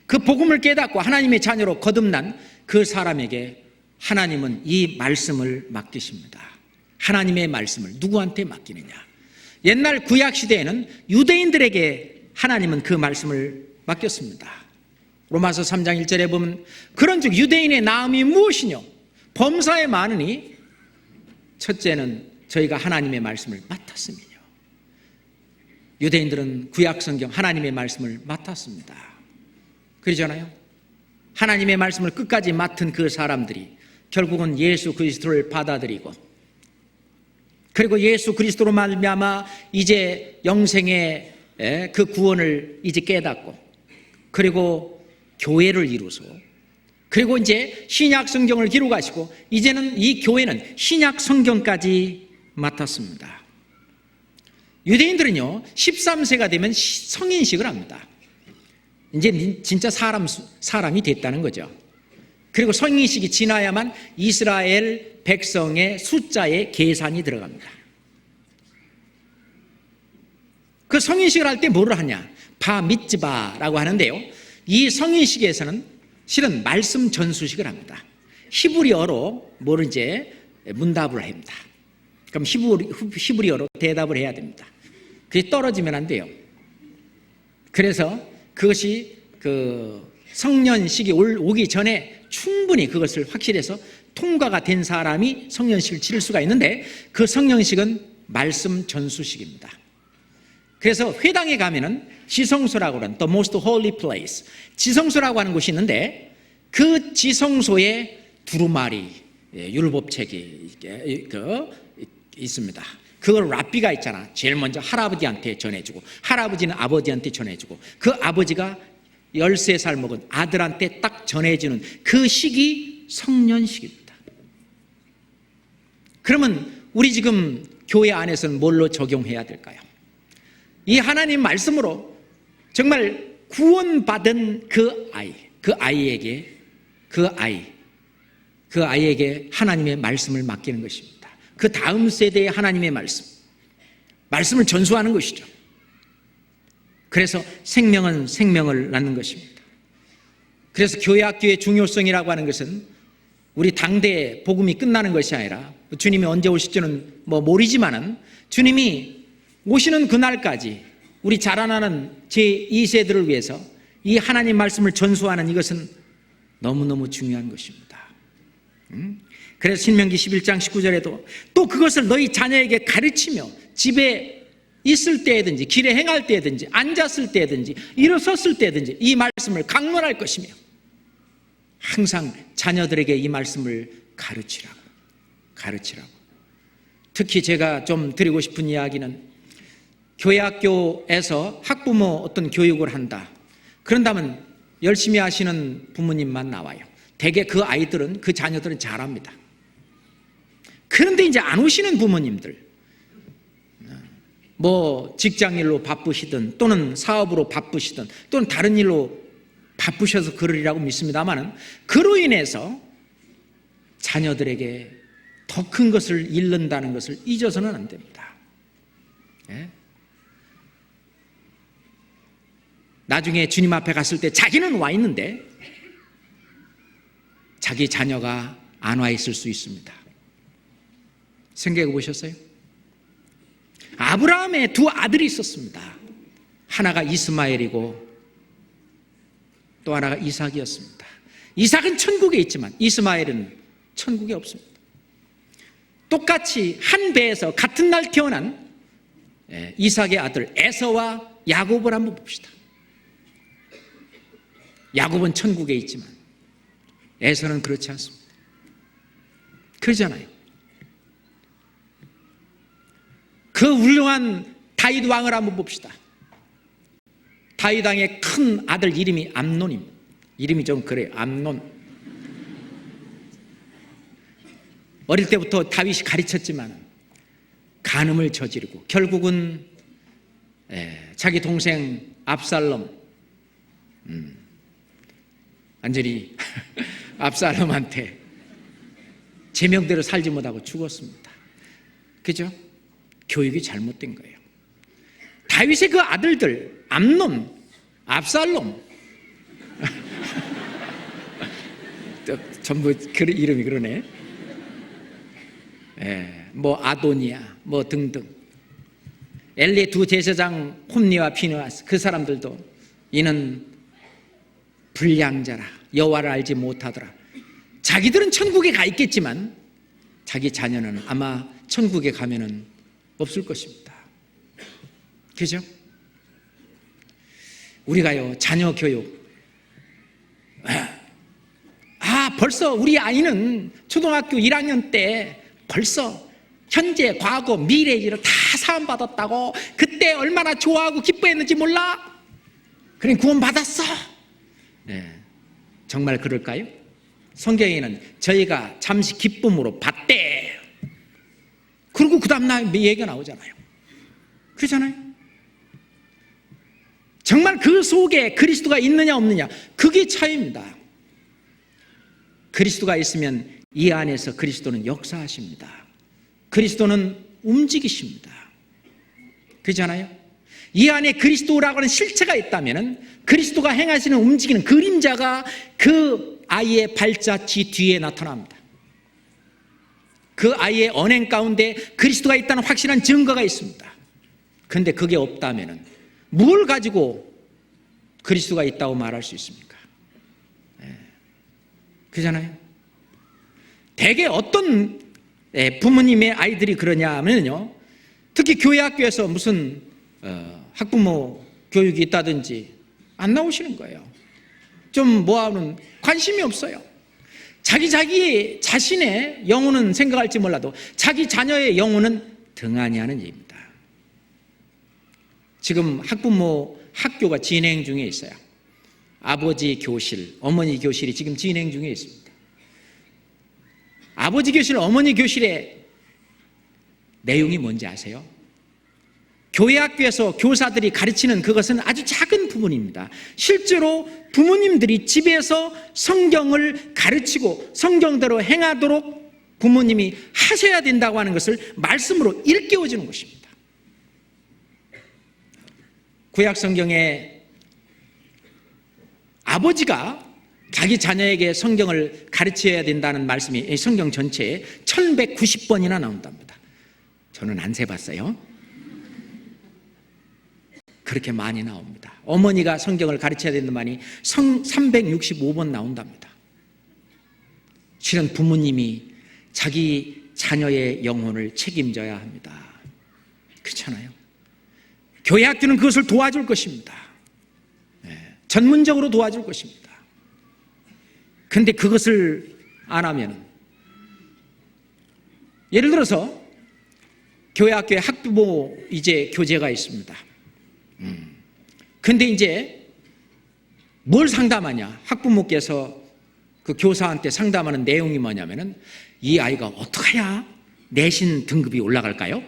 Speaker 1: 그 복음을 깨닫고 하나님의 자녀로 거듭난 그 사람에게 하나님은 이 말씀을 맡기십니다. 하나님의 말씀을 누구한테 맡기느냐? 옛날 구약 시대에는 유대인들에게 하나님은 그 말씀을 맡겼습니다. 로마서 3장 1절에 보면 그런즉 유대인의 나음이 무엇이뇨? 범사에 많으니 첫째는 저희가 하나님의 말씀을 맡았음이뇨. 유대인들은 구약 성경 하나님의 말씀을 맡았습니다. 그러잖아요. 하나님의 말씀을 끝까지 맡은 그 사람들이 결국은 예수 그리스도를 받아들이고 그리고 예수 그리스도로 말미암아 이제 영생의 그 구원을 이제 깨닫고 그리고 교회를 이루소 그리고 이제 신약 성경을 기록하시고 이제는 이 교회는 신약 성경까지 맡았습니다. 유대인들은요 13세가 되면 성인식을 합니다. 이제 진짜 사람이 됐다는 거죠. 그리고 성인식이 지나야만 이스라엘 백성의 숫자에 계산이 들어갑니다. 그 성인식을 할 때 뭐를 하냐? 바 미츠바라고 하는데요. 이 성인식에서는 실은 말씀 전수식을 합니다. 히브리어로 뭐를 이제 문답을 합니다. 그럼 히브리어로 대답을 해야 됩니다. 그게 떨어지면 안 돼요. 그래서 그것이 그 성년식이 오기 전에 충분히 그것을 확실해서 통과가 된 사람이 성년식을 치를 수가 있는데, 그 성년식은 말씀 전수식입니다. 그래서 회당에 가면은 지성소라고 하는 The Most Holy Place, 지성소라고 하는 곳이 있는데, 그 지성소에 두루마리 율법책이 있습니다. 그걸 랍비가 있잖아. 제일 먼저 할아버지한테 전해주고, 할아버지는 아버지한테 전해주고, 그 아버지가 13살 먹은 아들한테 딱 전해주는 그 시기 성년식입니다. 그러면 우리 지금 교회 안에서는 뭘로 적용해야 될까요? 이 하나님 말씀으로 정말 구원받은 그 아이에게 하나님의 말씀을 맡기는 것입니다. 그 다음 세대의 하나님의 말씀을 전수하는 것이죠. 그래서 생명은 생명을 낳는 것입니다. 그래서 교회학교의 중요성이라고 하는 것은 우리 당대 복음이 끝나는 것이 아니라, 주님이 언제 오실지는 모르지만은 주님이 오시는 그날까지 우리 자라나는 제2세들을 위해서 이 하나님 말씀을 전수하는 이것은 너무너무 중요한 것입니다. 그래서 신명기 11장 19절에도 또 그것을 너희 자녀에게 가르치며 집에 있을 때든지 길에 행할 때든지 앉았을 때든지 일어섰을 때든지 이 말씀을 강론할 것이며, 항상 자녀들에게 이 말씀을 가르치라고. 특히 제가 좀 드리고 싶은 이야기는, 교회학교에서 학부모 어떤 교육을 한다 그런다면 열심히 하시는 부모님만 나와요. 대개 그 아이들은, 그 자녀들은 잘합니다. 그런데 이제 안 오시는 부모님들, 직장일로 바쁘시든 또는 사업으로 바쁘시든 또는 다른 일로 바쁘셔서 그러리라고 믿습니다만, 그로 인해서 자녀들에게 더 큰 것을 잃는다는 것을 잊어서는 안 됩니다. 예? 나중에 주님 앞에 갔을 때 자기는 와 있는데 자기 자녀가 안 와 있을 수 있습니다. 생각해 보셨어요? 아브라함의 두 아들이 있었습니다. 하나가 이스마엘이고 또 하나가 이삭이었습니다. 이삭은 천국에 있지만 이스마엘은 천국에 없습니다. 똑같이 한 배에서 같은 날 태어난 이삭의 아들 에서와 야곱을 한번 봅시다. 야곱은 천국에 있지만 에서는 그렇지 않습니다. 그러잖아요. 그 훌륭한 다윗 왕을 한번 봅시다. 다윗 왕의 큰 아들 이름이 암논입니다. 이름이 좀 그래요. 암논. 어릴 때부터 다윗이 가르쳤지만 간음을 저지르고 결국은 자기 동생 압살롬, 완전히 압살롬한테 제명대로 살지 못하고 죽었습니다. 그죠? 교육이 잘못된 거예요. 다윗의 그 아들들 암논, 압살롬 전부 이름이 그러네. 아도니아 등등, 엘리의 두 제사장 홈니와 피느하스, 그 사람들도 이는 불량자라 여호와를 알지 못하더라. 자기들은 천국에 가 있겠지만 자기 자녀는 아마 천국에 가면은 없을 것입니다. 그죠? 우리가요, 자녀 교육, 벌써 우리 아이는 초등학교 1학년 때 벌써 현재, 과거, 미래를 다 사함받았다고, 그때 얼마나 좋아하고 기뻐했는지 몰라? 그래, 구원받았어. 정말 그럴까요? 성경에는 저희가 잠시 기쁨으로 받대, 그리고 그 다음날 얘기가 나오잖아요. 그렇잖아요. 정말 그 속에 그리스도가 있느냐 없느냐, 그게 차이입니다. 그리스도가 있으면 이 안에서 그리스도는 역사하십니다. 그리스도는 움직이십니다. 그렇잖아요. 이 안에 그리스도라고 하는 실체가 있다면 그리스도가 행하시는 움직이는 그림자가 그 아이의 발자취 뒤에 나타납니다. 그 아이의 언행 가운데 그리스도가 있다는 확실한 증거가 있습니다. 그런데 그게 없다면 뭘 가지고 그리스도가 있다고 말할 수 있습니까? 그잖아요. 대개 어떤 부모님의 아이들이 그러냐 하면요, 특히 교회 학교에서 무슨 학부모 교육이 있다든지 안 나오시는 거예요. 좀 뭐하는 관심이 없어요. 자기 자신의 영혼은 생각할지 몰라도 자기 자녀의 영혼은 등한히 하는 일입니다. 지금 학부모 학교가 진행 중에 있어요. 아버지 교실, 어머니 교실이 지금 진행 중에 있습니다. 아버지 교실, 어머니 교실의 내용이 뭔지 아세요? 교회 학교에서 교사들이 가르치는 그것은 아주 작은 부분입니다. 실제로 부모님들이 집에서 성경을 가르치고 성경대로 행하도록 부모님이 하셔야 된다고 하는 것을 말씀으로 일깨워주는 것입니다. 구약 성경에 아버지가 자기 자녀에게 성경을 가르쳐야 된다는 말씀이 성경 전체에 1190번이나 나온답니다. 저는 안 세봤어요. 그렇게 많이 나옵니다. 어머니가 성경을 가르쳐야 된다는 말이 365번 나온답니다. 실은 부모님이 자기 자녀의 영혼을 책임져야 합니다. 그렇잖아요. 교회 학교는 그것을 도와줄 것입니다. 전문적으로 도와줄 것입니다. 그런데 그것을 안 하면, 예를 들어서 교회 학교에 학부모 이제 교재가 있습니다. 근데 이제 뭘 상담하냐? 학부모께서 그 교사한테 상담하는 내용이 뭐냐면은, 이 아이가 어떻게 해야 내신 등급이 올라갈까요?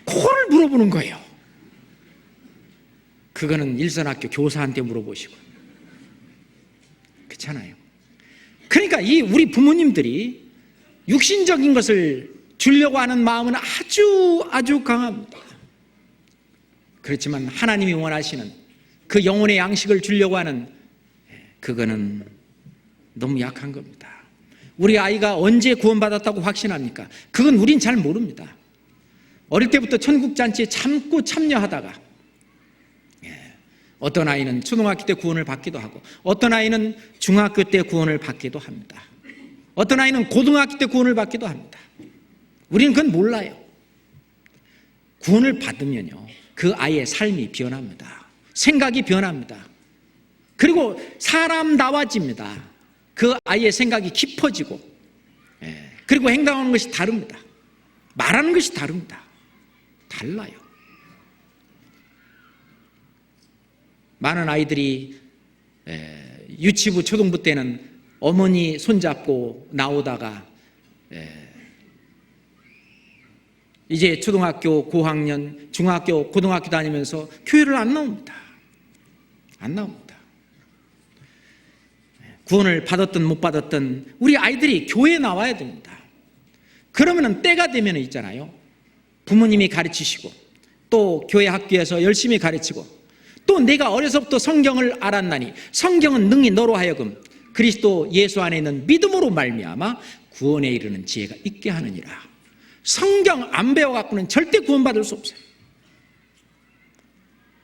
Speaker 1: 그걸 물어보는 거예요. 그거는 일선학교 교사한테 물어보시고. 그렇잖아요. 그러니까 우리 부모님들이 육신적인 것을 주려고 하는 마음은 아주 강합니다. 그렇지만 하나님이 원하시는 그 영혼의 양식을 주려고 하는, 그거는 너무 약한 겁니다. 우리 아이가 언제 구원받았다고 확신합니까? 그건 우린 잘 모릅니다. 어릴 때부터 천국잔치에 참고 참여하다가, 어떤 아이는 초등학교 때 구원을 받기도 하고, 어떤 아이는 중학교 때 구원을 받기도 합니다. 어떤 아이는 고등학교 때 구원을 받기도 합니다. 우리는 그건 몰라요. 구원을 받으면요, 그 아이의 삶이 변합니다. 생각이 변합니다. 그리고 사람다워집니다. 그 아이의 생각이 깊어지고, 그리고 행동하는 것이 다릅니다. 말하는 것이 다릅니다. 달라요. 많은 아이들이 유치부, 초등부 때는 어머니 손잡고 나오다가 이제 초등학교 고학년, 중학교, 고등학교 다니면서 교회를 안 나옵니다. 안 나옵니다. 구원을 받았든 못 받았든 우리 아이들이 교회에 나와야 됩니다. 그러면은 때가 되면 있잖아요, 부모님이 가르치시고 또 교회 학교에서 열심히 가르치고 또 내가 어려서부터 성경을 알았나니 성경은 능히 너로 하여금 그리스도 예수 안에 있는 믿음으로 말미암아 구원에 이르는 지혜가 있게 하느니라. 성경 안 배워갖고는 절대 구원받을 수 없어요.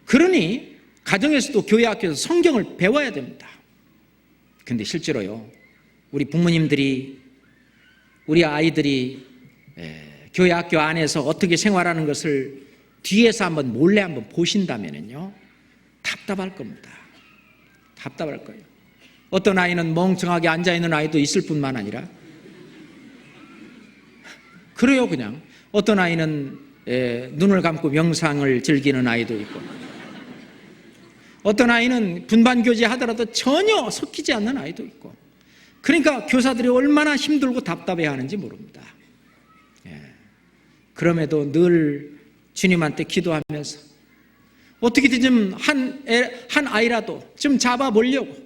Speaker 1: 그러니 가정에서도 교회 학교에서 성경을 배워야 됩니다. 근데 실제로요, 우리 부모님들이 우리 아이들이 교회 학교 안에서 어떻게 생활하는 것을 뒤에서 한번 몰래 한번 보신다면요, 답답할 겁니다. 답답할 거예요. 어떤 아이는 멍청하게 앉아있는 아이도 있을 뿐만 아니라, 그래요. 그냥 어떤 아이는 눈을 감고 명상을 즐기는 아이도 있고, 어떤 아이는 분반교제 하더라도 전혀 섞이지 않는 아이도 있고, 그러니까 교사들이 얼마나 힘들고 답답해하는지 모릅니다. 그럼에도 늘 주님한테 기도하면서 어떻게든 좀 한 아이라도 좀 잡아보려고,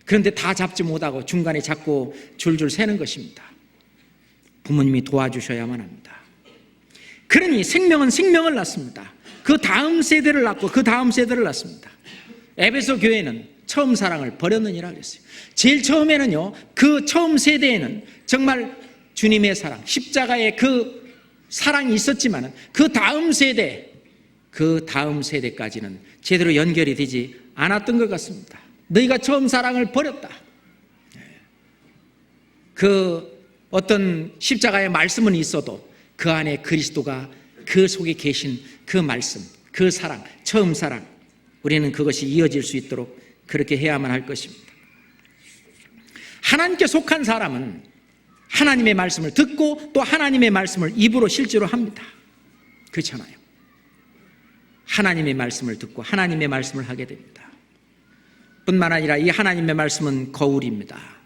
Speaker 1: 그런데 다 잡지 못하고 중간에 자꾸 줄줄 새는 것입니다. 부모님이 도와주셔야만 합니다. 그러니 생명은 생명을 낳습니다. 그 다음 세대를 낳고 그 다음 세대를 낳습니다. 에베소 교회는 처음 사랑을 버렸느니라 그랬어요. 제일 처음에는요, 그 처음 세대에는 정말 주님의 사랑, 십자가의 그 사랑이 있었지만 그 다음 세대까지는 제대로 연결이 되지 않았던 것 같습니다. 너희가 처음 사랑을 버렸다. 그 어떤 십자가의 말씀은 있어도 그 안에 그리스도가 그 속에 계신 그 말씀, 그 사랑, 처음 사랑, 우리는 그것이 이어질 수 있도록 그렇게 해야만 할 것입니다. 하나님께 속한 사람은 하나님의 말씀을 듣고 또 하나님의 말씀을 입으로 실제로 합니다. 그렇잖아요. 하나님의 말씀을 듣고 하나님의 말씀을 하게 됩니다. 뿐만 아니라 이 하나님의 말씀은 거울입니다.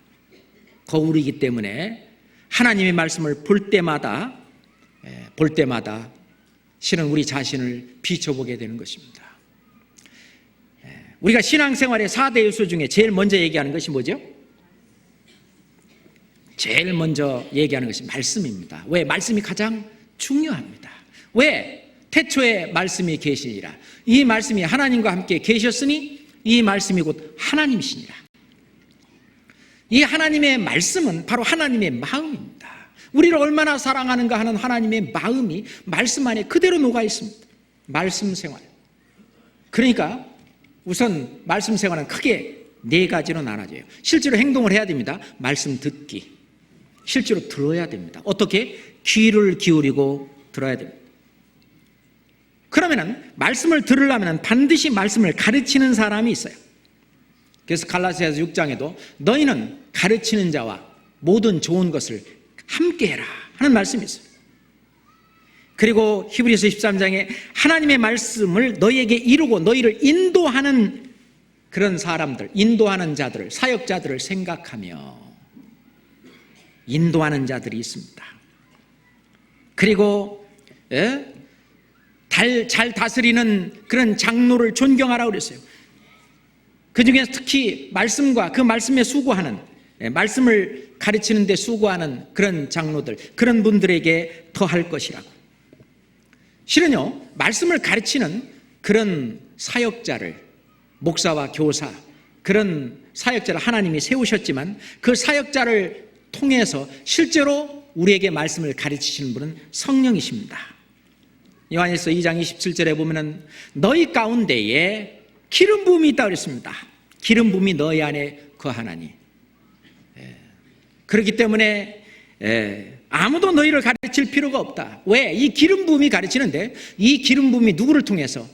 Speaker 1: 거울이기 때문에 하나님의 말씀을 볼 때마다 실은 우리 자신을 비춰보게 되는 것입니다. 우리가 신앙생활의 4대 요소 중에 제일 먼저 얘기하는 것이 뭐죠? 제일 먼저 얘기하는 것이 말씀입니다. 왜? 말씀이 가장 중요합니다. 왜? 태초에 말씀이 계시니라. 이 말씀이 하나님과 함께 계셨으니 이 말씀이 곧 하나님이시니라. 이 하나님의 말씀은 바로 하나님의 마음입니다. 우리를 얼마나 사랑하는가 하는 하나님의 마음이 말씀 안에 그대로 녹아 있습니다. 말씀 생활. 그러니까 우선 말씀 생활은 크게 4가지로 나눠져요. 실제로 행동을 해야 됩니다. 말씀 듣기. 실제로 들어야 됩니다. 어떻게? 귀를 기울이고 들어야 됩니다. 그러면은 말씀을 들으려면 반드시 말씀을 가르치는 사람이 있어요. 그래서 갈라디아서 6장에도 너희는 가르치는 자와 모든 좋은 것을 함께 해라 하는 말씀이 있어요. 그리고 히브리서 13장에 하나님의 말씀을 너희에게 이루고 너희를 인도하는 그런 사람들, 인도하는 자들을, 사역자들을 생각하며 인도하는 자들이 있습니다. 그리고 잘 다스리는 그런 장로를 존경하라고 그랬어요. 그 중에서 특히 말씀과 그 말씀에 수고하는, 말씀을 가르치는 데 수고하는 그런 장로들, 그런 분들에게 더 할 것이라고. 실은요, 말씀을 가르치는 그런 사역자를, 목사와 교사, 그런 사역자를 하나님이 세우셨지만 그 사역자를 통해서 실제로 우리에게 말씀을 가르치시는 분은 성령이십니다. 요한일서 2장 27절에 보면은 너희 가운데에 기름 부음이 있다고 그랬습니다. 기름 부음이 너희 안에 거하나니. 그렇기 때문에 아무도 너희를 가르칠 필요가 없다. 왜? 이 기름 부음이 가르치는데 이 기름 부음이 누구를 통해서?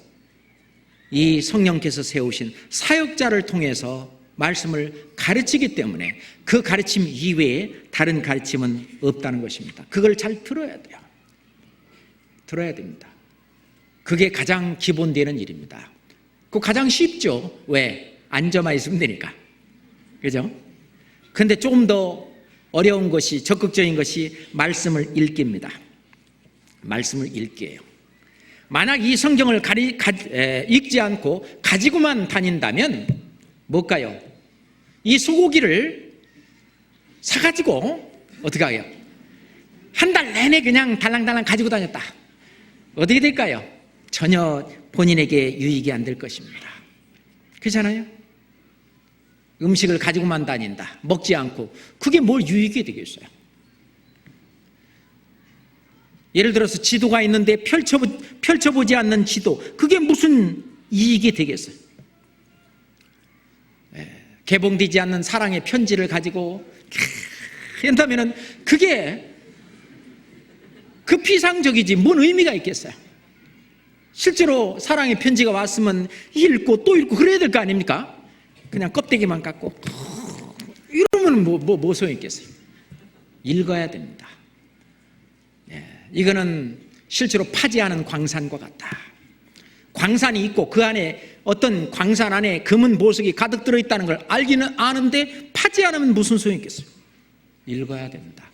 Speaker 1: 이 성령께서 세우신 사역자를 통해서 말씀을 가르치기 때문에 그 가르침 이외에 다른 가르침은 없다는 것입니다. 그걸 잘 들어야 돼요. 들어야 됩니다. 그게 가장 기본되는 일입니다. 그거 가장 쉽죠. 왜? 앉아만 있으면 되니까. 그죠? 근데 조금 더 어려운 것이, 적극적인 것이 말씀을 읽기입니다. 말씀을 읽기예요. 만약 이 성경을 읽지 않고 가지고만 다닌다면 뭘까요? 이 소고기를 사가지고 어떻게 하게요? 한 달 내내 그냥 달랑달랑 가지고 다녔다. 어떻게 될까요? 전혀 본인에게 유익이 안 될 것입니다. 그렇잖아요? 음식을 가지고만 다닌다. 먹지 않고. 그게 뭘 유익이 되겠어요? 예를 들어서 지도가 있는데 펼쳐보지 않는 지도. 그게 무슨 이익이 되겠어요? 개봉되지 않는 사랑의 편지를 가지고 한다면은 그게 피상적이지 뭔 의미가 있겠어요? 실제로 사랑의 편지가 왔으면 읽고 또 읽고 그래야 될 거 아닙니까? 그냥 껍데기만 깎고 이러면 뭐 소용이 있겠어요? 읽어야 됩니다. 이거는 실제로 파지 않은 광산과 같다. 광산이 있고 그 안에 어떤 광산 안에 금은 보석이 가득 들어있다는 걸 알기는 아는데 파지 않으면 무슨 소용이 있겠어요? 읽어야 됩니다.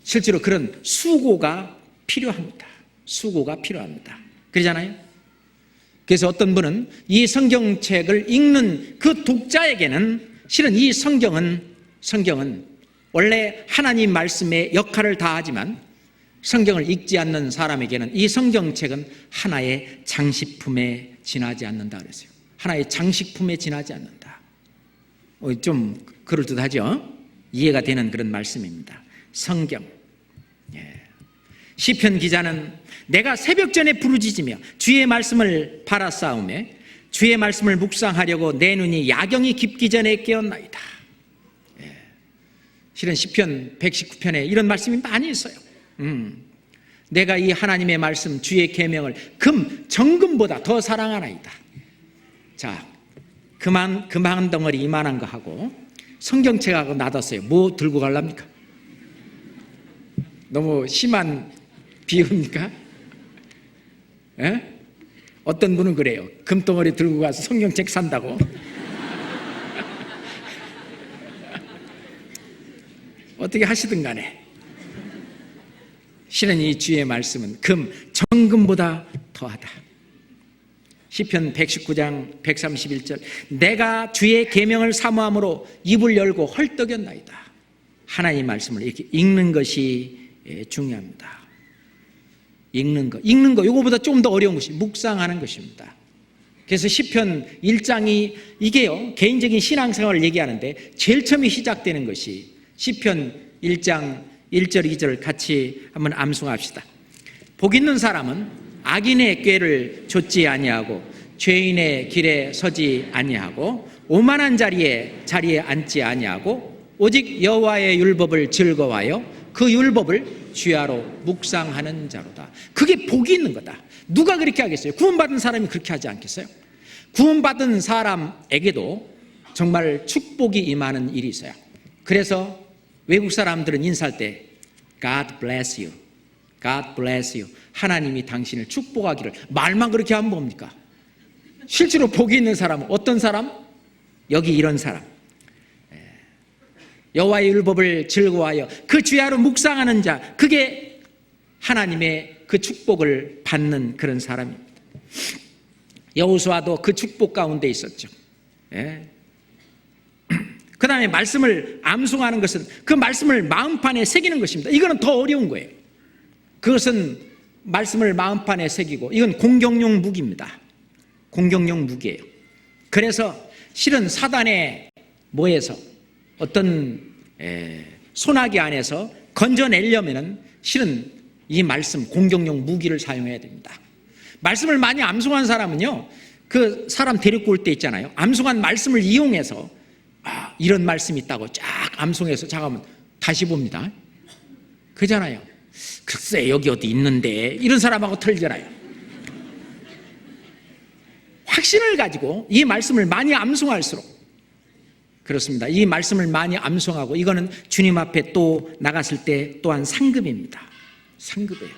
Speaker 1: 실제로 그런 수고가 필요합니다. 수고가 필요합니다. 그러잖아요? 그래서 어떤 분은 이 성경책을 읽는 그 독자에게는 실은 이 성경은 원래 하나님 말씀의 역할을 다하지만 성경을 읽지 않는 사람에게는 이 성경책은 하나의 장식품에 지나지 않는다 그랬어요. 하나의 장식품에 지나지 않는다. 좀 그럴듯하죠? 이해가 되는 그런 말씀입니다. 성경. 시편 기자는 내가 새벽 전에 부르짖으며 주의 말씀을 바라싸우매 주의 말씀을 묵상하려고 내 눈이 야경이 깊기 전에 깨었나이다. 실은 시편 119편에 이런 말씀이 많이 있어요. 내가 이 하나님의 말씀 주의 계명을 정금보다 더 사랑하나이다. 자, 금한 덩어리 이만한 거 하고 성경책하고 놔뒀어요. 뭐 들고 갈랍니까? 너무 심한 비유입니까? 예? 어떤 분은 그래요. 금덩어리 들고 가서 성경책 산다고. 어떻게 하시든 간에 실은 이 주의 말씀은 정금보다 더하다. 시편 119장 131절 내가 주의 계명을 사모함으로 입을 열고 헐떡였나이다. 하나님의 말씀을 이렇게 읽는 것이 중요합니다. 읽는 거 이거보다 좀 더 어려운 것이 묵상하는 것입니다. 그래서 시편 1장이 이게요, 개인적인 신앙생활을 얘기하는데 제일 처음에 시작되는 것이 시편 1장 1절 2절 같이 한번 암송합시다. 복 있는 사람은 악인의 꾀를 좇지 아니하고 죄인의 길에 서지 아니하고 오만한 자리에 앉지 아니하고 오직 여호와의 율법을 즐거워하여 그 율법을 주야로 묵상하는 자로다. 그게 복이 있는 거다. 누가 그렇게 하겠어요? 구원받은 사람이 그렇게 하지 않겠어요? 구원받은 사람에게도 정말 축복이 임하는 일이 있어요. 그래서 외국 사람들은 인사할 때 God bless you, God bless you, 하나님이 당신을 축복하기를, 말만 그렇게 하면 뭡니까? 실제로 복이 있는 사람은 어떤 사람? 여기 이런 사람, 여호와의 율법을 즐거워하여 그 주야로 묵상하는 자, 그게 하나님의 그 축복을 받는 그런 사람입니다. 여호수아도 그 축복 가운데 있었죠. 그 다음에 말씀을 암송하는 것은 그 말씀을 마음판에 새기는 것입니다. 이거는 더 어려운 거예요. 그것은 말씀을 마음판에 새기고, 이건 공격용 무기입니다. 공격용 무기예요. 그래서 실은 사단의 뭐에서 어떤 소나기 안에서 건져내려면 실은 이 말씀, 공격용 무기를 사용해야 됩니다. 말씀을 많이 암송한 사람은요, 그 사람 데리고 올 때 있잖아요, 암송한 말씀을 이용해서 이런 말씀이 있다고 쫙 암송해서 잠깐만 다시 봅니다. 그잖아요. 글쎄 여기 어디 있는데, 이런 사람하고 틀리잖아요. 확신을 가지고 이 말씀을 많이 암송할수록 그렇습니다. 이 말씀을 많이 암송하고, 이거는 주님 앞에 또 나갔을 때 또한 상급입니다. 상급이에요.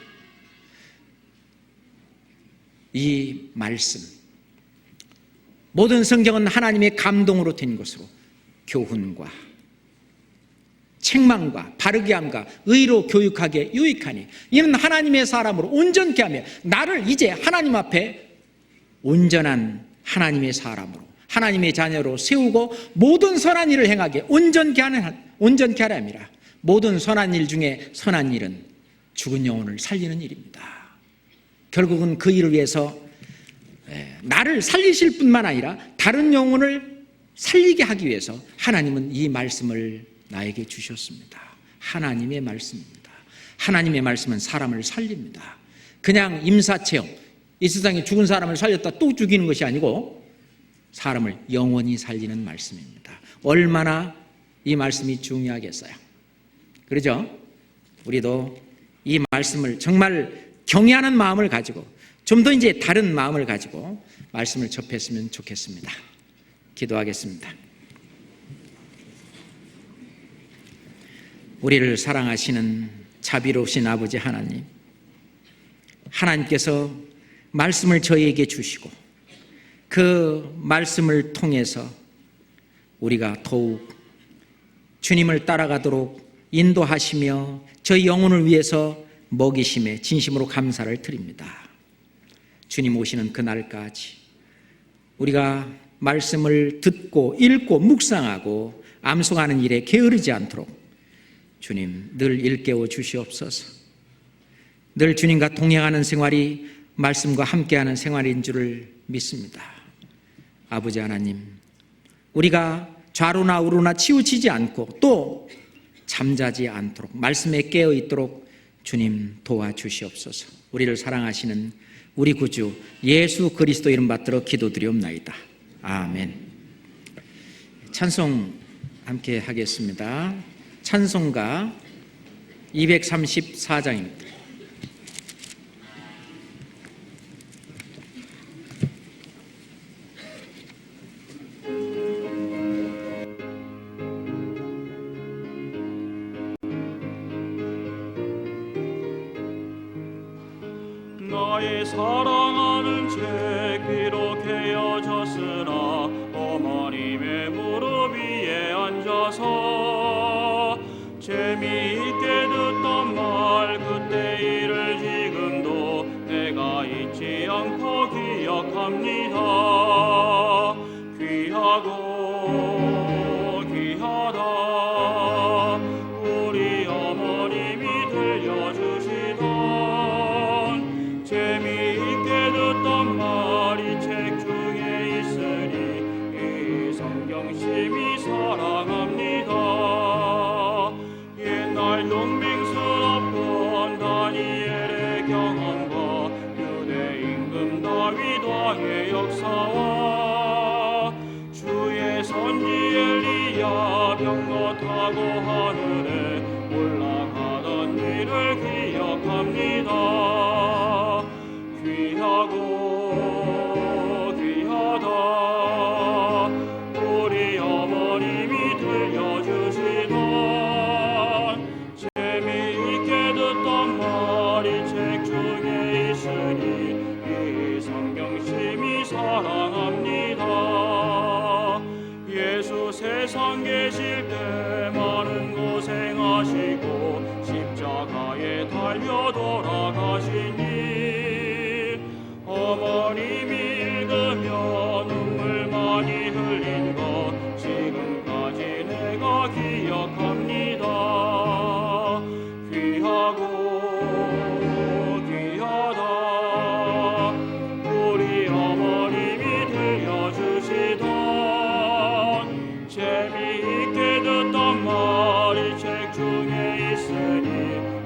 Speaker 1: 이 말씀, 모든 성경은 하나님의 감동으로 된 것으로 교훈과 책망과 바르게 함과 의로 교육하게 유익하니 이는 하나님의 사람으로 온전케 하며 나를 이제 하나님 앞에 온전한 하나님의 사람으로, 하나님의 자녀로 세우고 모든 선한 일을 행하게 온전케 하려 함이라. 모든 선한 일 중에 선한 일은 죽은 영혼을 살리는 일입니다. 결국은 그 일을 위해서 나를 살리실 뿐만 아니라 다른 영혼을 살리게 하기 위해서 하나님은 이 말씀을 나에게 주셨습니다. 하나님의 말씀입니다. 하나님의 말씀은 사람을 살립니다. 그냥 임사체험, 이 세상에 죽은 사람을 살렸다 또 죽이는 것이 아니고 사람을 영원히 살리는 말씀입니다. 얼마나 이 말씀이 중요하겠어요. 그러죠? 우리도 이 말씀을 정말 경외하는 마음을 가지고 좀 더 이제 다른 마음을 가지고 말씀을 접했으면 좋겠습니다. 기도하겠습니다. 우리를 사랑하시는 자비로우신 아버지 하나님, 하나님께서 말씀을 저희에게 주시고 그 말씀을 통해서 우리가 더욱 주님을 따라가도록 인도하시며 저희 영혼을 위해서 먹이심에 진심으로 감사를 드립니다. 주님 오시는 그날까지 우리가 말씀을 듣고 읽고 묵상하고 암송하는 일에 게으르지 않도록 주님 늘 일깨워 주시옵소서. 늘 주님과 동행하는 생활이 말씀과 함께하는 생활인 줄을 믿습니다. 아버지 하나님, 우리가 좌로나 우로나 치우치지 않고 또 잠자지 않도록 말씀에 깨어 있도록 주님 도와주시옵소서. 우리를 사랑하시는 우리 구주 예수 그리스도 이름 받들어 기도드리옵나이다. 아멘. 찬송 함께 하겠습니다. 찬송가 234장입니다.
Speaker 2: 나의 사랑하는 죄 비록 헤어졌으나 어머님의 무릎 위에 앉아서 재미있게 듣던 말 그때 일을 지금도 내가 잊지 않고 기억합니다. 귀하고 귀하다 우리 어머님이 들려주시던 재미있게 듣던 말이 책 중에 있으니 이 성경 심히 사랑합니다. 옛날 용맹스럽던 다니엘의 경험과 유대 임금 다윗 왕의 역사와 주의 선지 엘리야 병거 타고 하늘에 올라가던 일을 기억합니다. 귀하고 귀하다 우리 어머님이 들려주시던 재미있게 듣던 말이 책 중에 있으니 이 성경 심히 사랑합니다. 예수 세상 계실 때 많은 고생하시고 십자가에 달려 돌아가시니 어머님이 읽으며 눈물 많이 흘린 것 지금까지 내가 기억합니다. 귀하고 귀하다 우리 어머님이 들려주시던 재미있게 듣던 말이 책 중에 있으니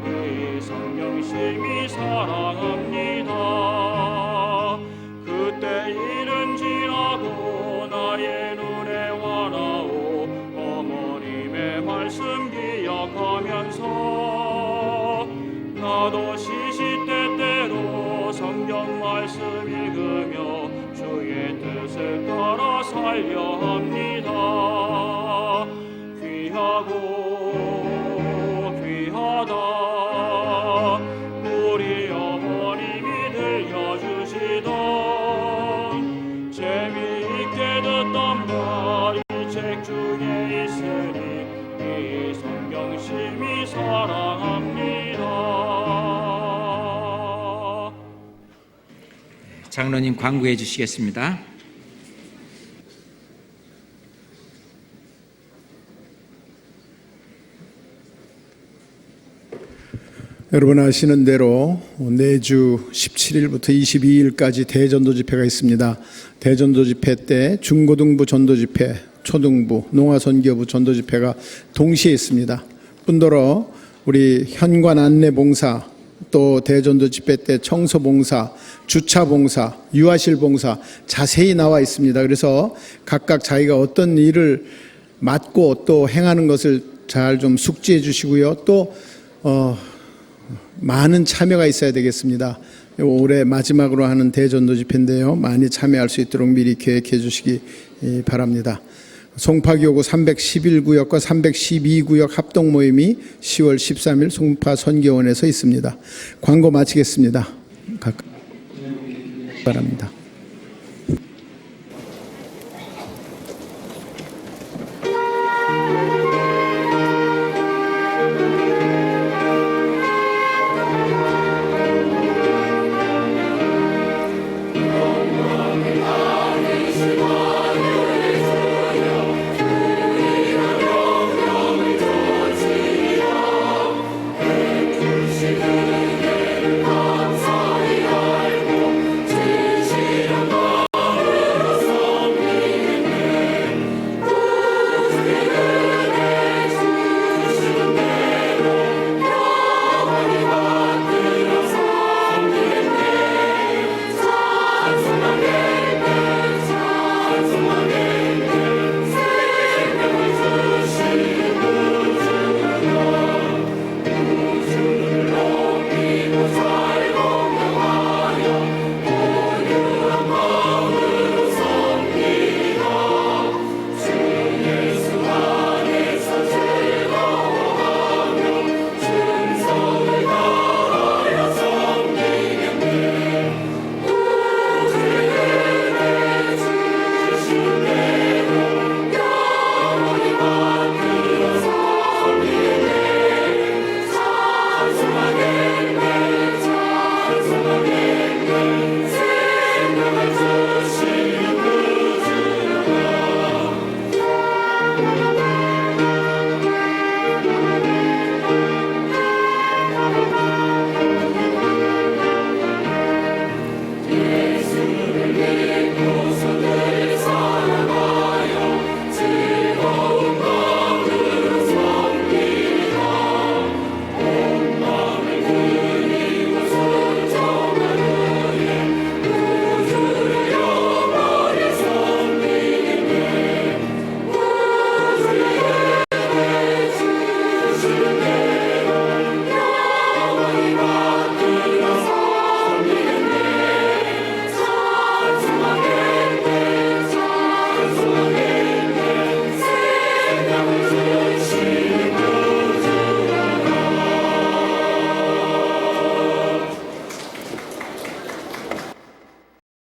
Speaker 2: 이 성경 심히 사랑합니다. 그때 일은 지나고 나의 눈에 환하오 어머님의 말씀 기억하면서 나도 시시때때로 성경 말씀 읽으며 주의 뜻을 따라 살려 합니다. 귀하고 귀하다 우리 어머님이 들려주시던 재미있게 듣던 말이 책 중에 있으니 이 성경 심히 사랑합니다.
Speaker 1: 장로님 광고해 주시겠습니다.
Speaker 3: 여러분 아시는 대로 내주 17일부터 22일까지 대전도 집회가 있습니다. 대전도 집회 때 중고등부 전도 집회, 초등부, 농아선교부 전도 집회가 동시에 있습니다. 뿐더러 우리 현관 안내 봉사, 또 대전도 집회 때 청소 봉사, 주차 봉사, 유아실 봉사 자세히 나와 있습니다. 그래서 각각 자기가 어떤 일을 맡고 또 행하는 것을 잘 좀 숙지해 주시고요. 또 많은 참여가 있어야 되겠습니다. 올해 마지막으로 하는 대전도 집회인데요. 많이 참여할 수 있도록 미리 계획해 주시기 바랍니다. 송파교구 311구역과 312구역 합동 모임이 10월 13일 송파 선교원에서 있습니다. 광고 마치겠습니다. 바랍니다.